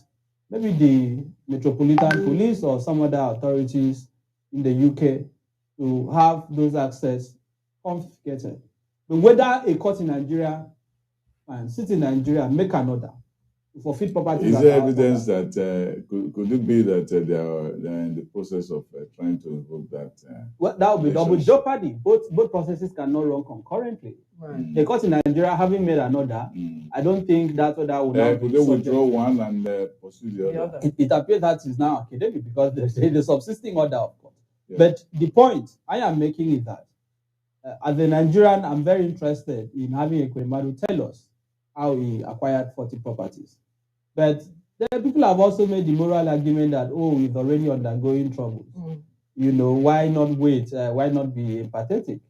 Speaker 12: maybe the Metropolitan Police or some other authorities in the UK to have those access confiscated. But whether a court in Nigeria and sit in Nigeria and make an order to forfeit properties.
Speaker 13: Is there evidence that could it be that they are in the process of trying to invoke that?
Speaker 12: Well, that would be double jeopardy. Both processes cannot run concurrently. Right. The court in Nigeria having made an order, I don't think that order would not
Speaker 13: could they withdraw one and pursue the other?
Speaker 12: It appears that is now academic because there's a subsisting order, of course. Yeah. But the point I am making is that as a Nigerian, I'm very interested in having Ekweremmadu tell us how he acquired 40 properties. But there people have also made the moral argument that, oh, he's already undergoing trouble. You know, why not wait? Why not be empathetic?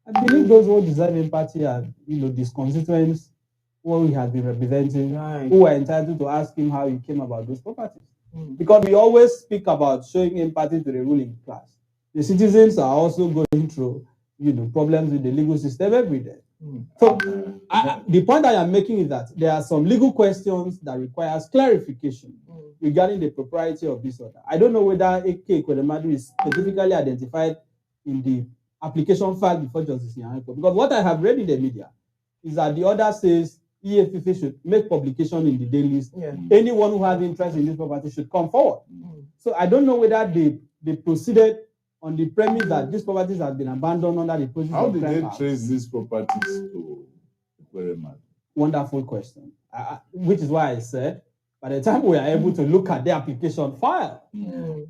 Speaker 12: I believe those who deserve empathy are, these constituents who he has been representing, who are entitled to ask him how he came about those properties. Because we always speak about showing empathy to the ruling class. The citizens are also going through, problems with the legal system every day. So the point I am making is that there are some legal questions that requires clarification regarding the propriety of this order. I don't know whether Ekweremmadu is specifically identified in the application filed before Justice Nyanko, because what I have read in the media is that the order says EFCC should make publication in the dailies. Anyone who has interest in this property should come forward. So I don't know whether they proceeded on the premise that these properties have been abandoned under the Proceeds
Speaker 13: How
Speaker 12: of
Speaker 13: did
Speaker 12: Crime
Speaker 13: they
Speaker 12: Act.
Speaker 13: trace these properties to Ekweremmadu?
Speaker 12: Wonderful question. Which is why I said, by the time we are able to look at the application file,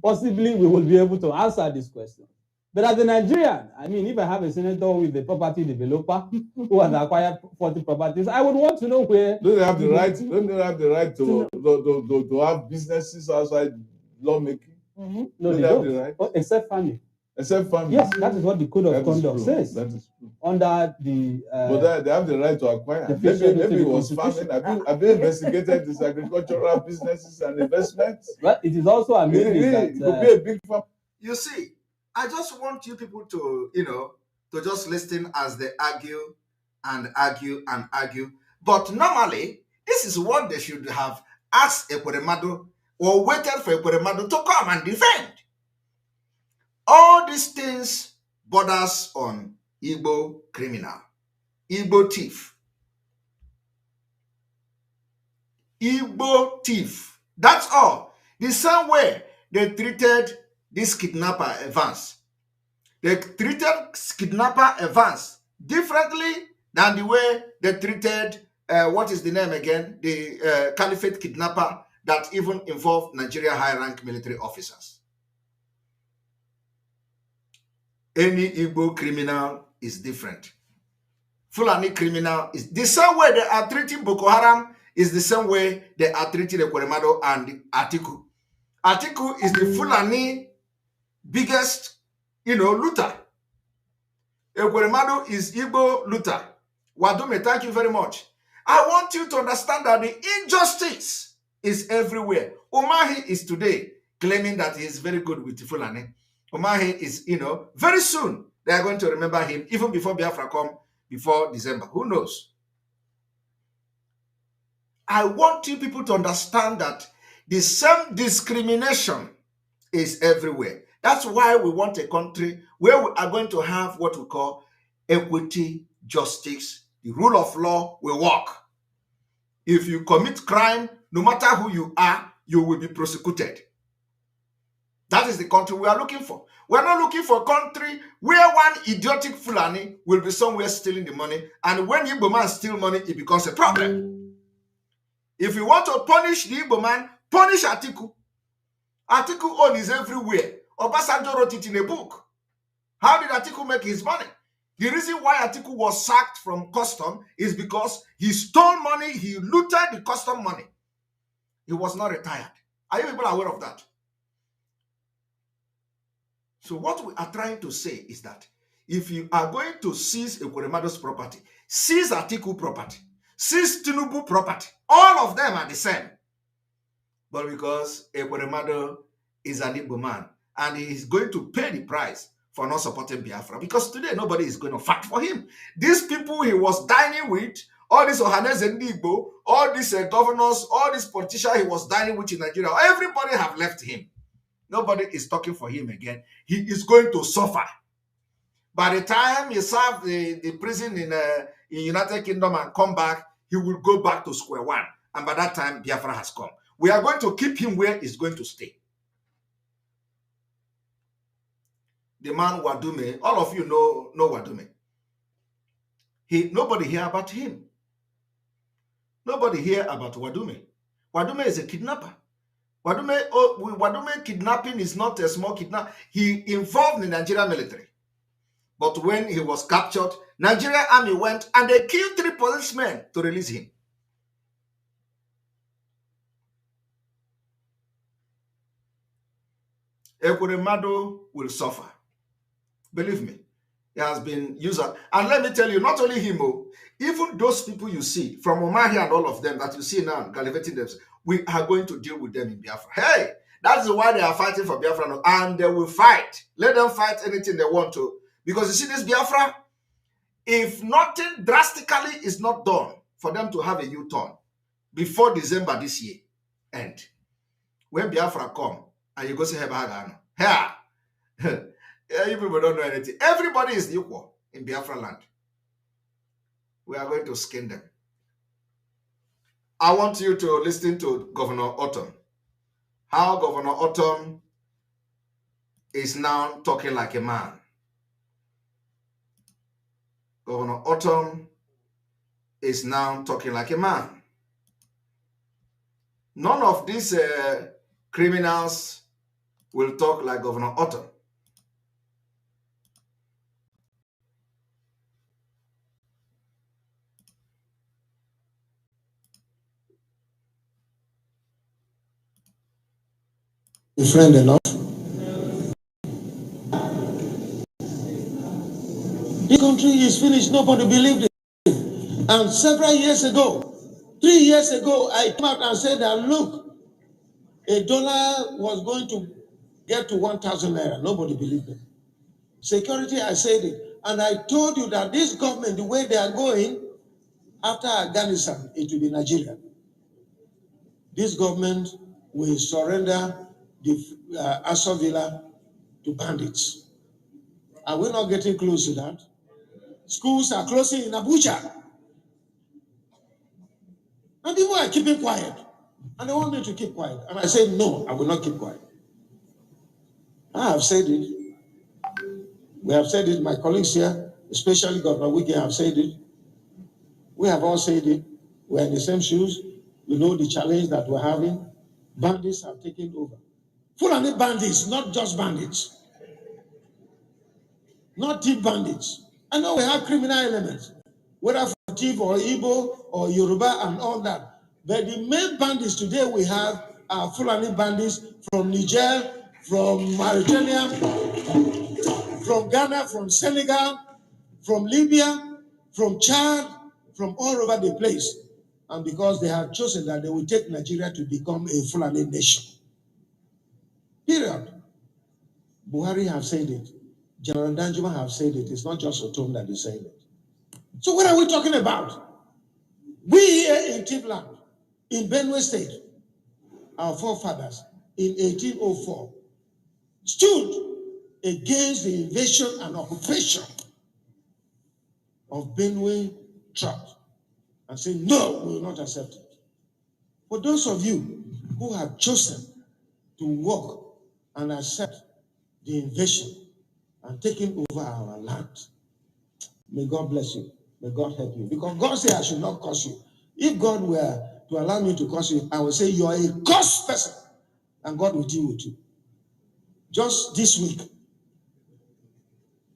Speaker 12: possibly we will be able to answer this question. But as a Nigerian, I mean, if I have a senator who is a property developer who has acquired 40 properties, I would want to know where.
Speaker 13: Don't they have the right? Don't they have the right to have businesses outside lawmaking?
Speaker 12: No, they don't. Except farming.
Speaker 13: Except family.
Speaker 12: Yes, that is what the code of conduct says.
Speaker 13: That is true.
Speaker 12: Under the
Speaker 13: but they have the right to acquire. Maybe it was farming. Have they investigated these agricultural businesses and investments?
Speaker 12: Well, it is also amazing that
Speaker 13: it could be a big farm.
Speaker 7: You see, I just want you people to, to just listen as they argue and argue and argue. But normally, this is what they should have asked Ekweremmadu or waited for Ekweremmadu to come and defend. All these things borders on Igbo criminal, Igbo thief. Igbo thief. That's all. The same way they treated this kidnapper Evans. They treated kidnapper Evans differently than the way they treated, what is the name again? The Caliphate kidnapper that even involved Nigeria high-rank military officers. Any Igbo criminal is different. Fulani criminal is the same way they are treating Boko Haram is the same way they are treating Ekweremmadu and Atiku. Atiku is the Fulani biggest, looter. Ekweremmadu is Igbo looter. Wadume, thank you very much. I want you to understand that the injustice is everywhere. Umahi is today claiming that he is very good with Fulani. Umahi is, very soon they are going to remember him, even before Biafra come, before December. Who knows? I want you people to understand that the same discrimination is everywhere. That's why we want a country where we are going to have what we call equity, justice, the rule of law will work. If you commit crime, no matter who you are, you will be prosecuted. That is the country we are looking for. We are not looking for a country where one idiotic Fulani will be somewhere stealing the money, and when Igbo man steals money, it becomes a problem. If you want to punish the Igbo man, punish Atiku. Atiku own is everywhere. Obasanjo wrote it in a book. How did Atiku make his money? The reason why Atiku was sacked from custom is because he stole money, he looted the custom money. He was not retired. Are you people aware of that? So what we are trying to say is that if you are going to seize Ekweremmadu's property, seize Atiku property, seize Tinubu property, all of them are the same. But because Ekweremmadu is an Igbo man, and he is going to pay the price for not supporting Biafra, because today nobody is going to fight for him. These people he was dining with, all these Ohanes and Igbo, all these governors, all these politicians he was dining with in Nigeria, everybody have left him. Nobody is talking for him again. He is going to suffer. By the time he serves the prison in United Kingdom and come back, he will go back to square one. And by that time, Biafra has come. We are going to keep him where he's going to stay. The man Wadume, all of you know Wadume. Nobody hear about him. Nobody hear about Wadume. Wadume is a kidnapper. Wadume kidnapping is not a small kidnap. He involved in the Nigerian military. But when he was captured, Nigerian army went and they killed 3 policemen to release him. Ekweremmadu will suffer. Believe me, he has been used. And let me tell you, not only him, even those people you see, from Umahi and all of them that you see now, gallivanting them, we are going to deal with them in Biafra. Hey, that's why they are fighting for Biafra now, and they will fight. Let them fight anything they want to. Because you see this Biafra, if nothing drastically is not done for them to have a U-turn before December this year end, when Biafra come, and you go say, you people don't know anything. Everybody is equal in Biafra land. We are going to skin them. I want you to listen to Governor Autumn. How Governor Autumn is now talking like a man. Governor Autumn is now talking like a man. None of these criminals will talk like Governor Autumn.
Speaker 14: Friend a lot. country is finished. Nobody believed it. And several years ago, 3 years ago, I came out and said that, look, a dollar was going to get to 1,000 naira. Nobody believed it. Security, I said it. And I told you that this government, the way they are going, after Afghanistan, it will be Nigeria. This government will surrender the Asa Villa to bandits. Are we not getting close to that? Schools are closing in Abuja. And people are keeping quiet. And they want me to keep quiet. And I say, no, I will not keep quiet. I have said it. We have said it, my colleagues here, especially Governor Wiki have said it. We have all said it. We're in the same shoes. We know the challenge that we're having. Bandits have taken over. Fulani bandits, not just bandits. Not thief bandits. I know we have criminal elements, whether for thief or Igbo or Yoruba and all that. But the main bandits today we have are Fulani bandits from Niger, from Mauritania, from Ghana, from Senegal, from Libya, from Chad, from all over the place. And because they have chosen that they will take Nigeria to become a Fulani nation. Period. Buhari have said it. General Danjuma have said it. It's not just Otom that is saying it. So what are we talking about? We here in Tivland, in Benue State, our forefathers in 1804 stood against the invasion and occupation of Benue tract and said, no, we will not accept it. For those of you who have chosen to work and accept the invasion and taking over our land, may God bless you. May God help you. Because God said I should not curse you. If God were to allow me to curse you, I would say you are a cursed person and God will deal with you. Just this week,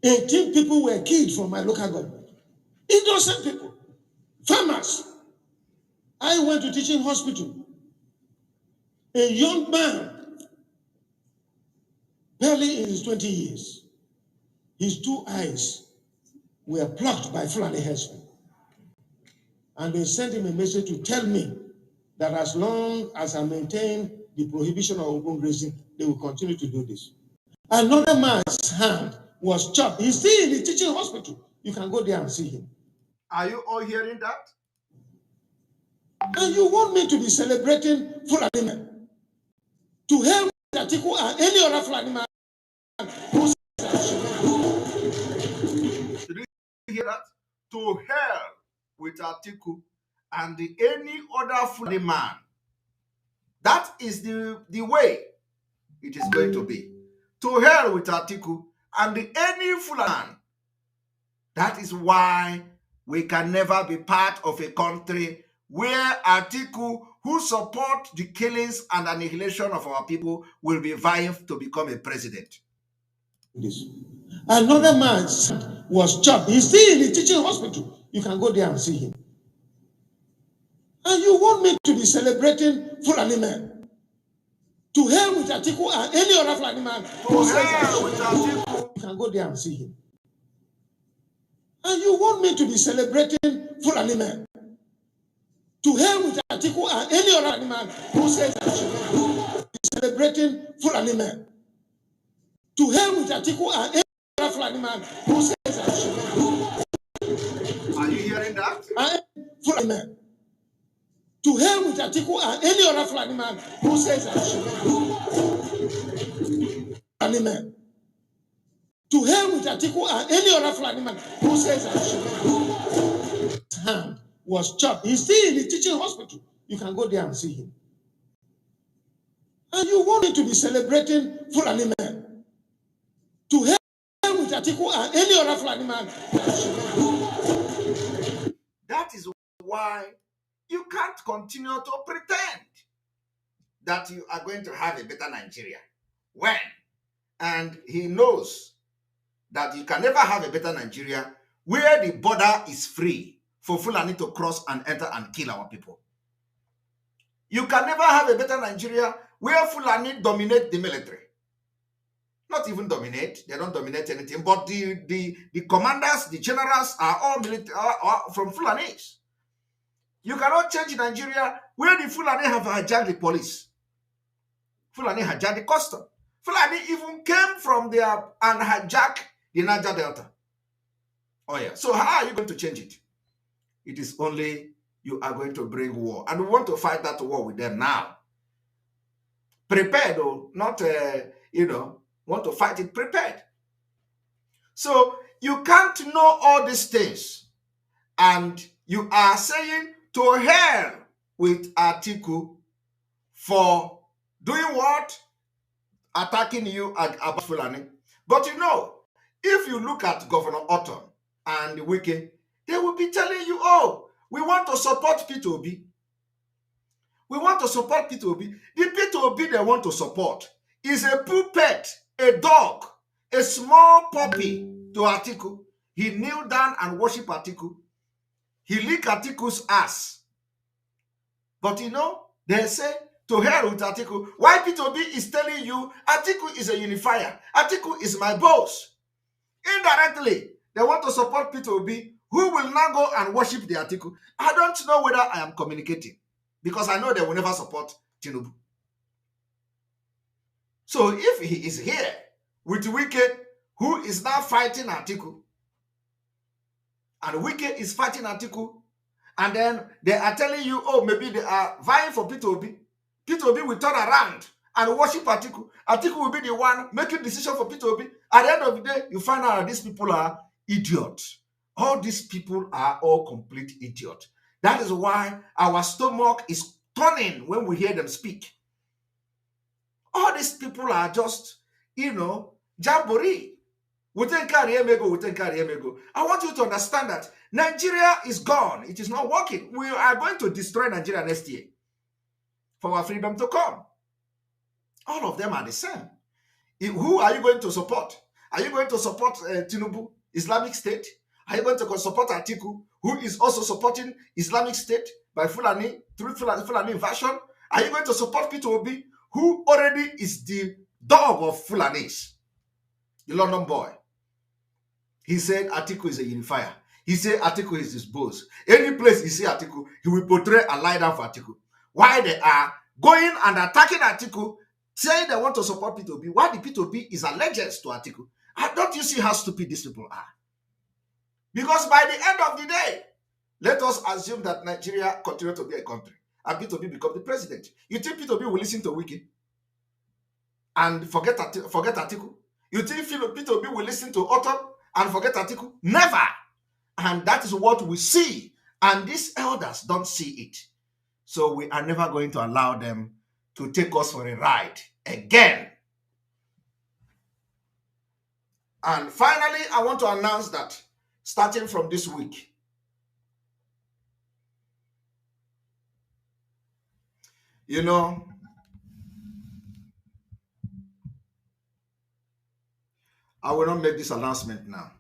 Speaker 14: 18 people were killed from my local government. Innocent people, farmers. I went to teaching hospital. A young man, barely in his 20 years, his 2 eyes were plucked by Fulani herdsmen. And they sent him a message to tell me that as long as I maintain the prohibition of open grazing, they will continue to do this. Another man's hand was chopped. He's still in the teaching hospital. You can go there and see him.
Speaker 7: Are you all hearing that?
Speaker 14: And you want me to be celebrating Fulani men? To hell with Atiku and any other Fulani man who
Speaker 7: Did you hear that? To hell with Atiku and any other Fulani man. That is the way it is going to be. To hell with Atiku and any Fulani man. That is why we can never be part of a country where Atiku, who support the killings and annihilation of our people, will be vying to become a president.
Speaker 14: Another man was chopped. He's still in the teaching hospital. You can go there and see him. And you want me to be celebrating Fulani men? To hell with Atiku and any other Fulani man who says you can go there and see him. And you want me to be celebrating Fulani men? To hell with Atiku and any other man who says I should be celebrating Fulani men. To hell with Atiku and any other Fulani man who says I should.
Speaker 7: Are you hearing that?
Speaker 14: Fulani men. To hell with Atiku and any other Fulani man who says I should. Fulani men. To hell with Atiku and any other Fulani man who says I should. His hand was chopped. He's still in the teaching hospital. You can go there and see him. And you want me to be celebrating Fulani men? To hell with Atiku and any other Fulani man.
Speaker 7: That is why you can't continue to pretend that you are going to have a better Nigeria. When? And he knows that you can never have a better Nigeria where the border is free for Fulani to cross and enter and kill our people. You can never have a better Nigeria where Fulani dominate the military. Not even dominate. They don't dominate anything. But the commanders, the generals are all military are from Fulanis. You cannot change Nigeria where the Fulani have hijacked the police. Fulani hijacked the custom. Fulani even came from there and hijacked the Niger Delta. Oh yeah. So how are you going to change it? It is only you are going to bring war. And we want to fight that war with them now. Prepared, though, not, want to fight it prepared. So you can't know all these things. And you are saying to hell with Atiku for doing what? Attacking you about Fulani. But if you look at Governor Otton and Wike, they will be telling you, oh, we want to support P2B. We want to support P2B. The P2B they want to support is a puppet, a dog, a small puppy to Atiku. He kneel down and worship Atiku. He lick Atiku's ass. But they say, to hell with Atiku. Why P2B is telling you Atiku is a unifier. Atiku is my boss. Indirectly, they want to support P2B, who will now go and worship the Atiku. I don't know whether I am communicating, because I know they will never support Tinubu. So if he is here with Wike, who is now fighting Atiku, and Wike is fighting Atiku, and then they are telling you, oh, maybe they are vying for P2B. P2B will turn around and worship Atiku. Atiku will be the one making decision for P2B. At the end of the day, you find out that these people are idiots. All these people are all complete idiots. That is why our stomach is turning when we hear them speak. All these people are just, jamboree. I want you to understand that Nigeria is gone. It is not working. We are going to destroy Nigeria next year for our freedom to come. All of them are the same. Who are you going to support? Are you going to support Tinubu, Islamic State? Are you going to support Atiku, who is also supporting Islamic State by Fulani, through Fulani invasion? Are you going to support P2B, who already is the dog of Fulanis, the London boy? He said Atiku is a unifier. He said Atiku is his boss. Any place he see Atiku, he will portray and lie down for Atiku. Why they are going and attacking Atiku, saying they want to support P2B, why the P2B is allegiance to Atiku? Don't you see how stupid these people are? Because by the end of the day, let us assume that Nigeria continue to be a country and P2B become the president. You think P2B will listen to Wiki and forget Atiku? You think P2B will listen to Otto and forget Atiku? Never. And that is what we see. And these elders don't see it. So we are never going to allow them to take us for a ride again. And finally, I want to announce that starting from this week, I will not make this announcement now.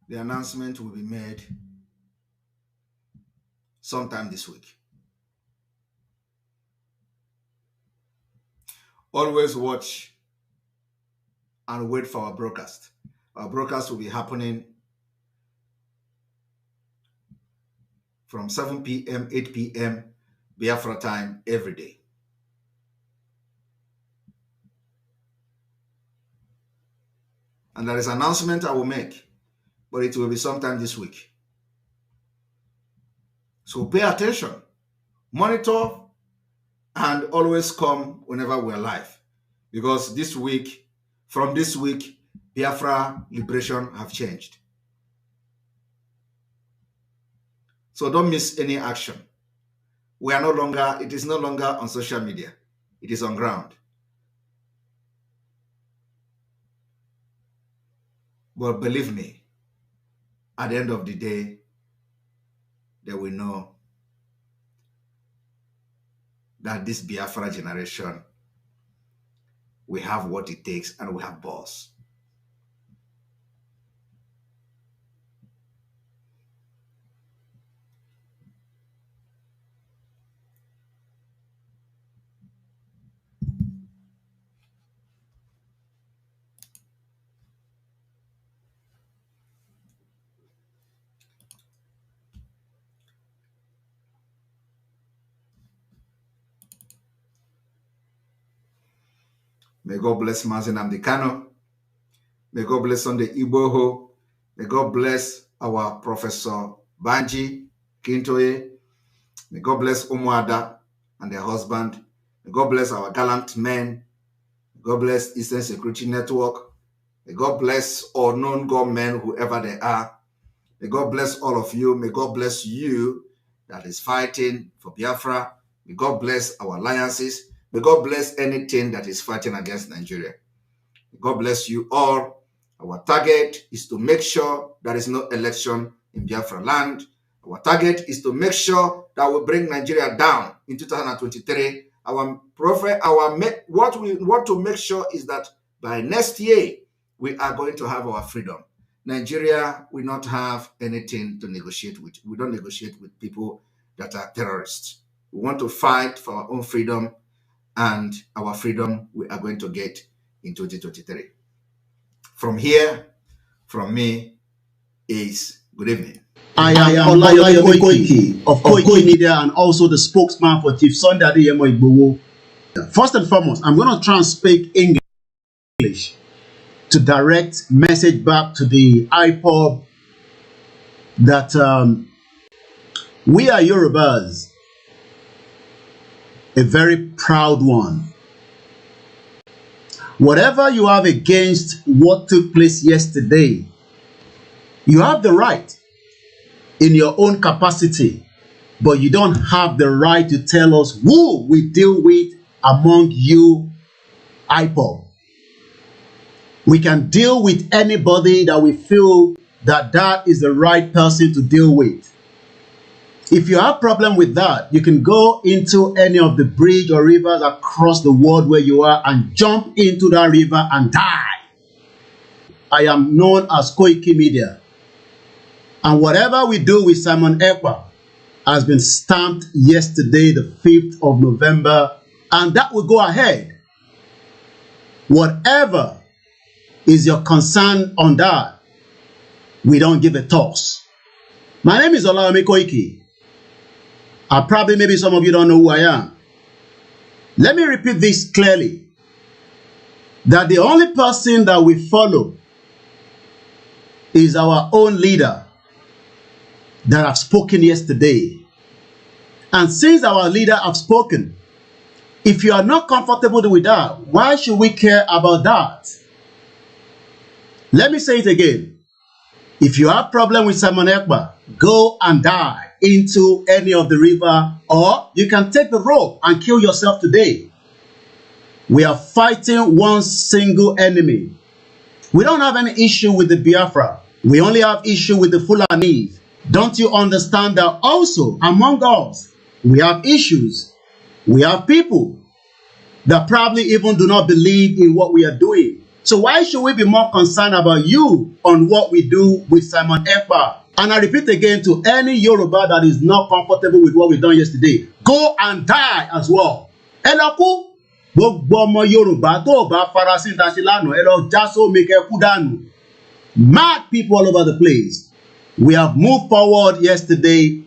Speaker 7: The announcement will be made sometime this week. Always watch and wait for our broadcast. Our broadcast will be happening from 7 p.m., 8 p.m. Biafra time every day. And there is an announcement I will make, but it will be sometime this week. So pay attention, monitor, and always come whenever we're live. Because from this week, Biafra liberation have changed. So don't miss any action. It is no longer on social media. It is on ground. But believe me, at the end of the day, they will know that this Biafra generation, we have what it takes and we have balls. May God bless Mazin Amdekano. May God bless Sunday Igboho. May God bless our Professor Banji Kintoye. May God bless Umuada and their husband. May God bless our gallant men. May God bless Eastern Security Network. May God bless all known gunmen, whoever they are. May God bless all of you. May God bless you that is fighting for Biafra. May God bless our alliances. May God bless anything that is fighting against Nigeria. May God bless you all. Our target is to make sure there is no election in Biafra land. Our target is to make sure that we bring Nigeria down in 2023. What we want to make sure is that by next year, we are going to have our freedom. Nigeria will not have anything to negotiate with. We don't negotiate with people that are terrorists. We want to fight for our own freedom, and our freedom we are going to get in 2023. From here, from me, is good evening.
Speaker 4: I am Olayomi Koiki of Koiki Media and also the spokesman for Chief Sunday Adeyemo Igboho. First and foremost, I'm going to try and speak English to direct message back to the IPOB that we are Yorubas, a very proud one. Whatever you have against what took place yesterday, you have the right in your own capacity, but you don't have the right to tell us who we deal with among you IPOB. We can deal with anybody that we feel that is the right person to deal with. If you have a problem with that, you can go into any of the bridge or rivers across the world where you are and jump into that river and die. I am known as Koiki Media. And whatever we do with Simon Ekpa has been stamped yesterday, the 5th of November, and that will go ahead. Whatever is your concern on that, we don't give a toss. My name is Olayomi Koiki. Probably maybe some of you don't know who I am. Let me repeat this clearly. That the only person that we follow is our own leader that have spoken yesterday. And since our leader have spoken, if you are not comfortable with that, why should we care about that? Let me say it again. If you have a problem with Simon Ekpa, go and die into any of the river, or you can take the rope and kill yourself today. We are fighting one single enemy. We don't have any issue with the Biafra. We only have issue with the Fulanis. Don't you understand that also among us, we have issues. We have people that probably even do not believe in what we are doing. So why should we be more concerned about you on what we do with Simon Ekpa? And I repeat again to any Yoruba that is not comfortable with what we done yesterday, go and die as well. Eloku, gbogbo ọmọ Yorùbá tó bá farasin ta ṣe lánàá, ẹ lọ já sómi kẹ́ kú dànù. Mad people all over the place. We have moved forward yesterday,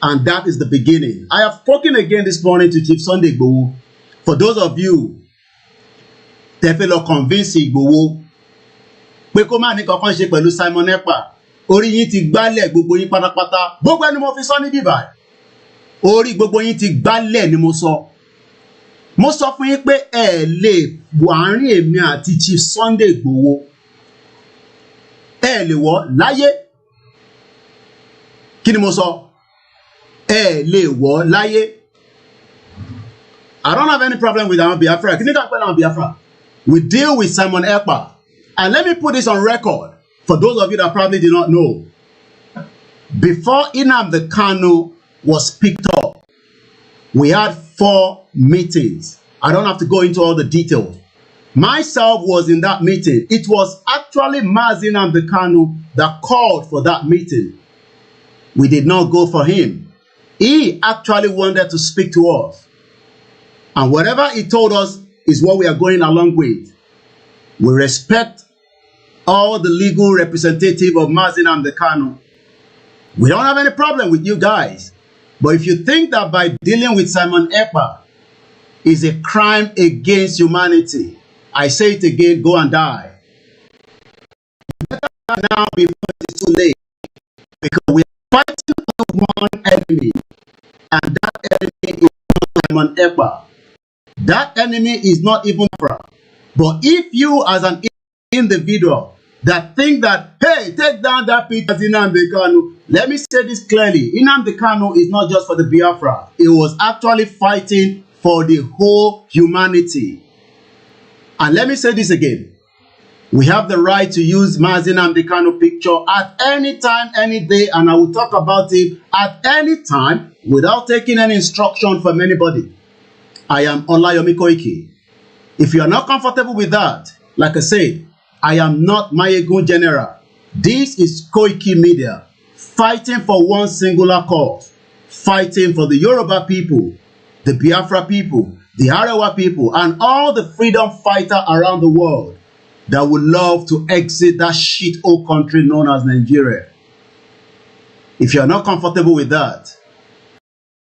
Speaker 4: and that is the beginning. I have spoken again this morning to Chief Sunday Igboho. For those of you tẹ́ fẹ́ lọ convince Igboho pé kó má ní kankan ṣe pẹ̀lú Simon Ekpa, orí yín ti gbálẹ̀ gbogbo yín pátápátá. Gbogbo ẹni mo fi sọ ní bíbá. Orí gbogbo yín ti gbálẹ̀ ni mo sọ. Mo sọ fún yín pé ẹ lè wọ àárín èmi àti Chief Sunday Igboho. Ẹ lè wọ láyé. Kí ni mo sọ? Ẹ lè wọ láyé. I don't have any problem with our Biafra. Kí ni ká pẹ́ láwọn Biafra? We deal with Simon Ekpa. And let me put this on record for those of you that probably did not know. Before Nnamdi Kanu was picked up, we had 4 meetings. I don't have to go into all the details. Myself was in that meeting. It was actually Mazi Nnamdi Kanu that called for that meeting. We did not go for him. He actually wanted to speak to us. And whatever he told us is what we are going along with. We respect all the legal representative of Mazi Nnamdi Kanu. We don't have any problem with you guys. But if you think that by dealing with Simon Ekpa is a crime against humanity, I say it again, go and die. Better now before it is too late. Because we are fighting with one enemy. And that enemy is not Ekpa. That enemy is not even Biafra. But if you as an individual that think that, hey, take down that picture of Nnamdi Kanu, let me say this clearly. Nnamdi Kanu is not just for the Biafra. He was actually fighting for the whole humanity. And let me say this again. We have the right to use Mazi Nnamdi Kanu picture at any time, any day, and I will talk about it at any time without taking any instruction from anybody. I am Olayomi Koiki. If you are not comfortable with that, like I said, I am not Mayegun General. This is Koiki Media, fighting for one singular cause, fighting for the Yoruba people, the Biafra people, the Arewa people, and all the freedom fighters around the world that would love to exit that shit-hole country known as Nigeria. If you are not comfortable with that,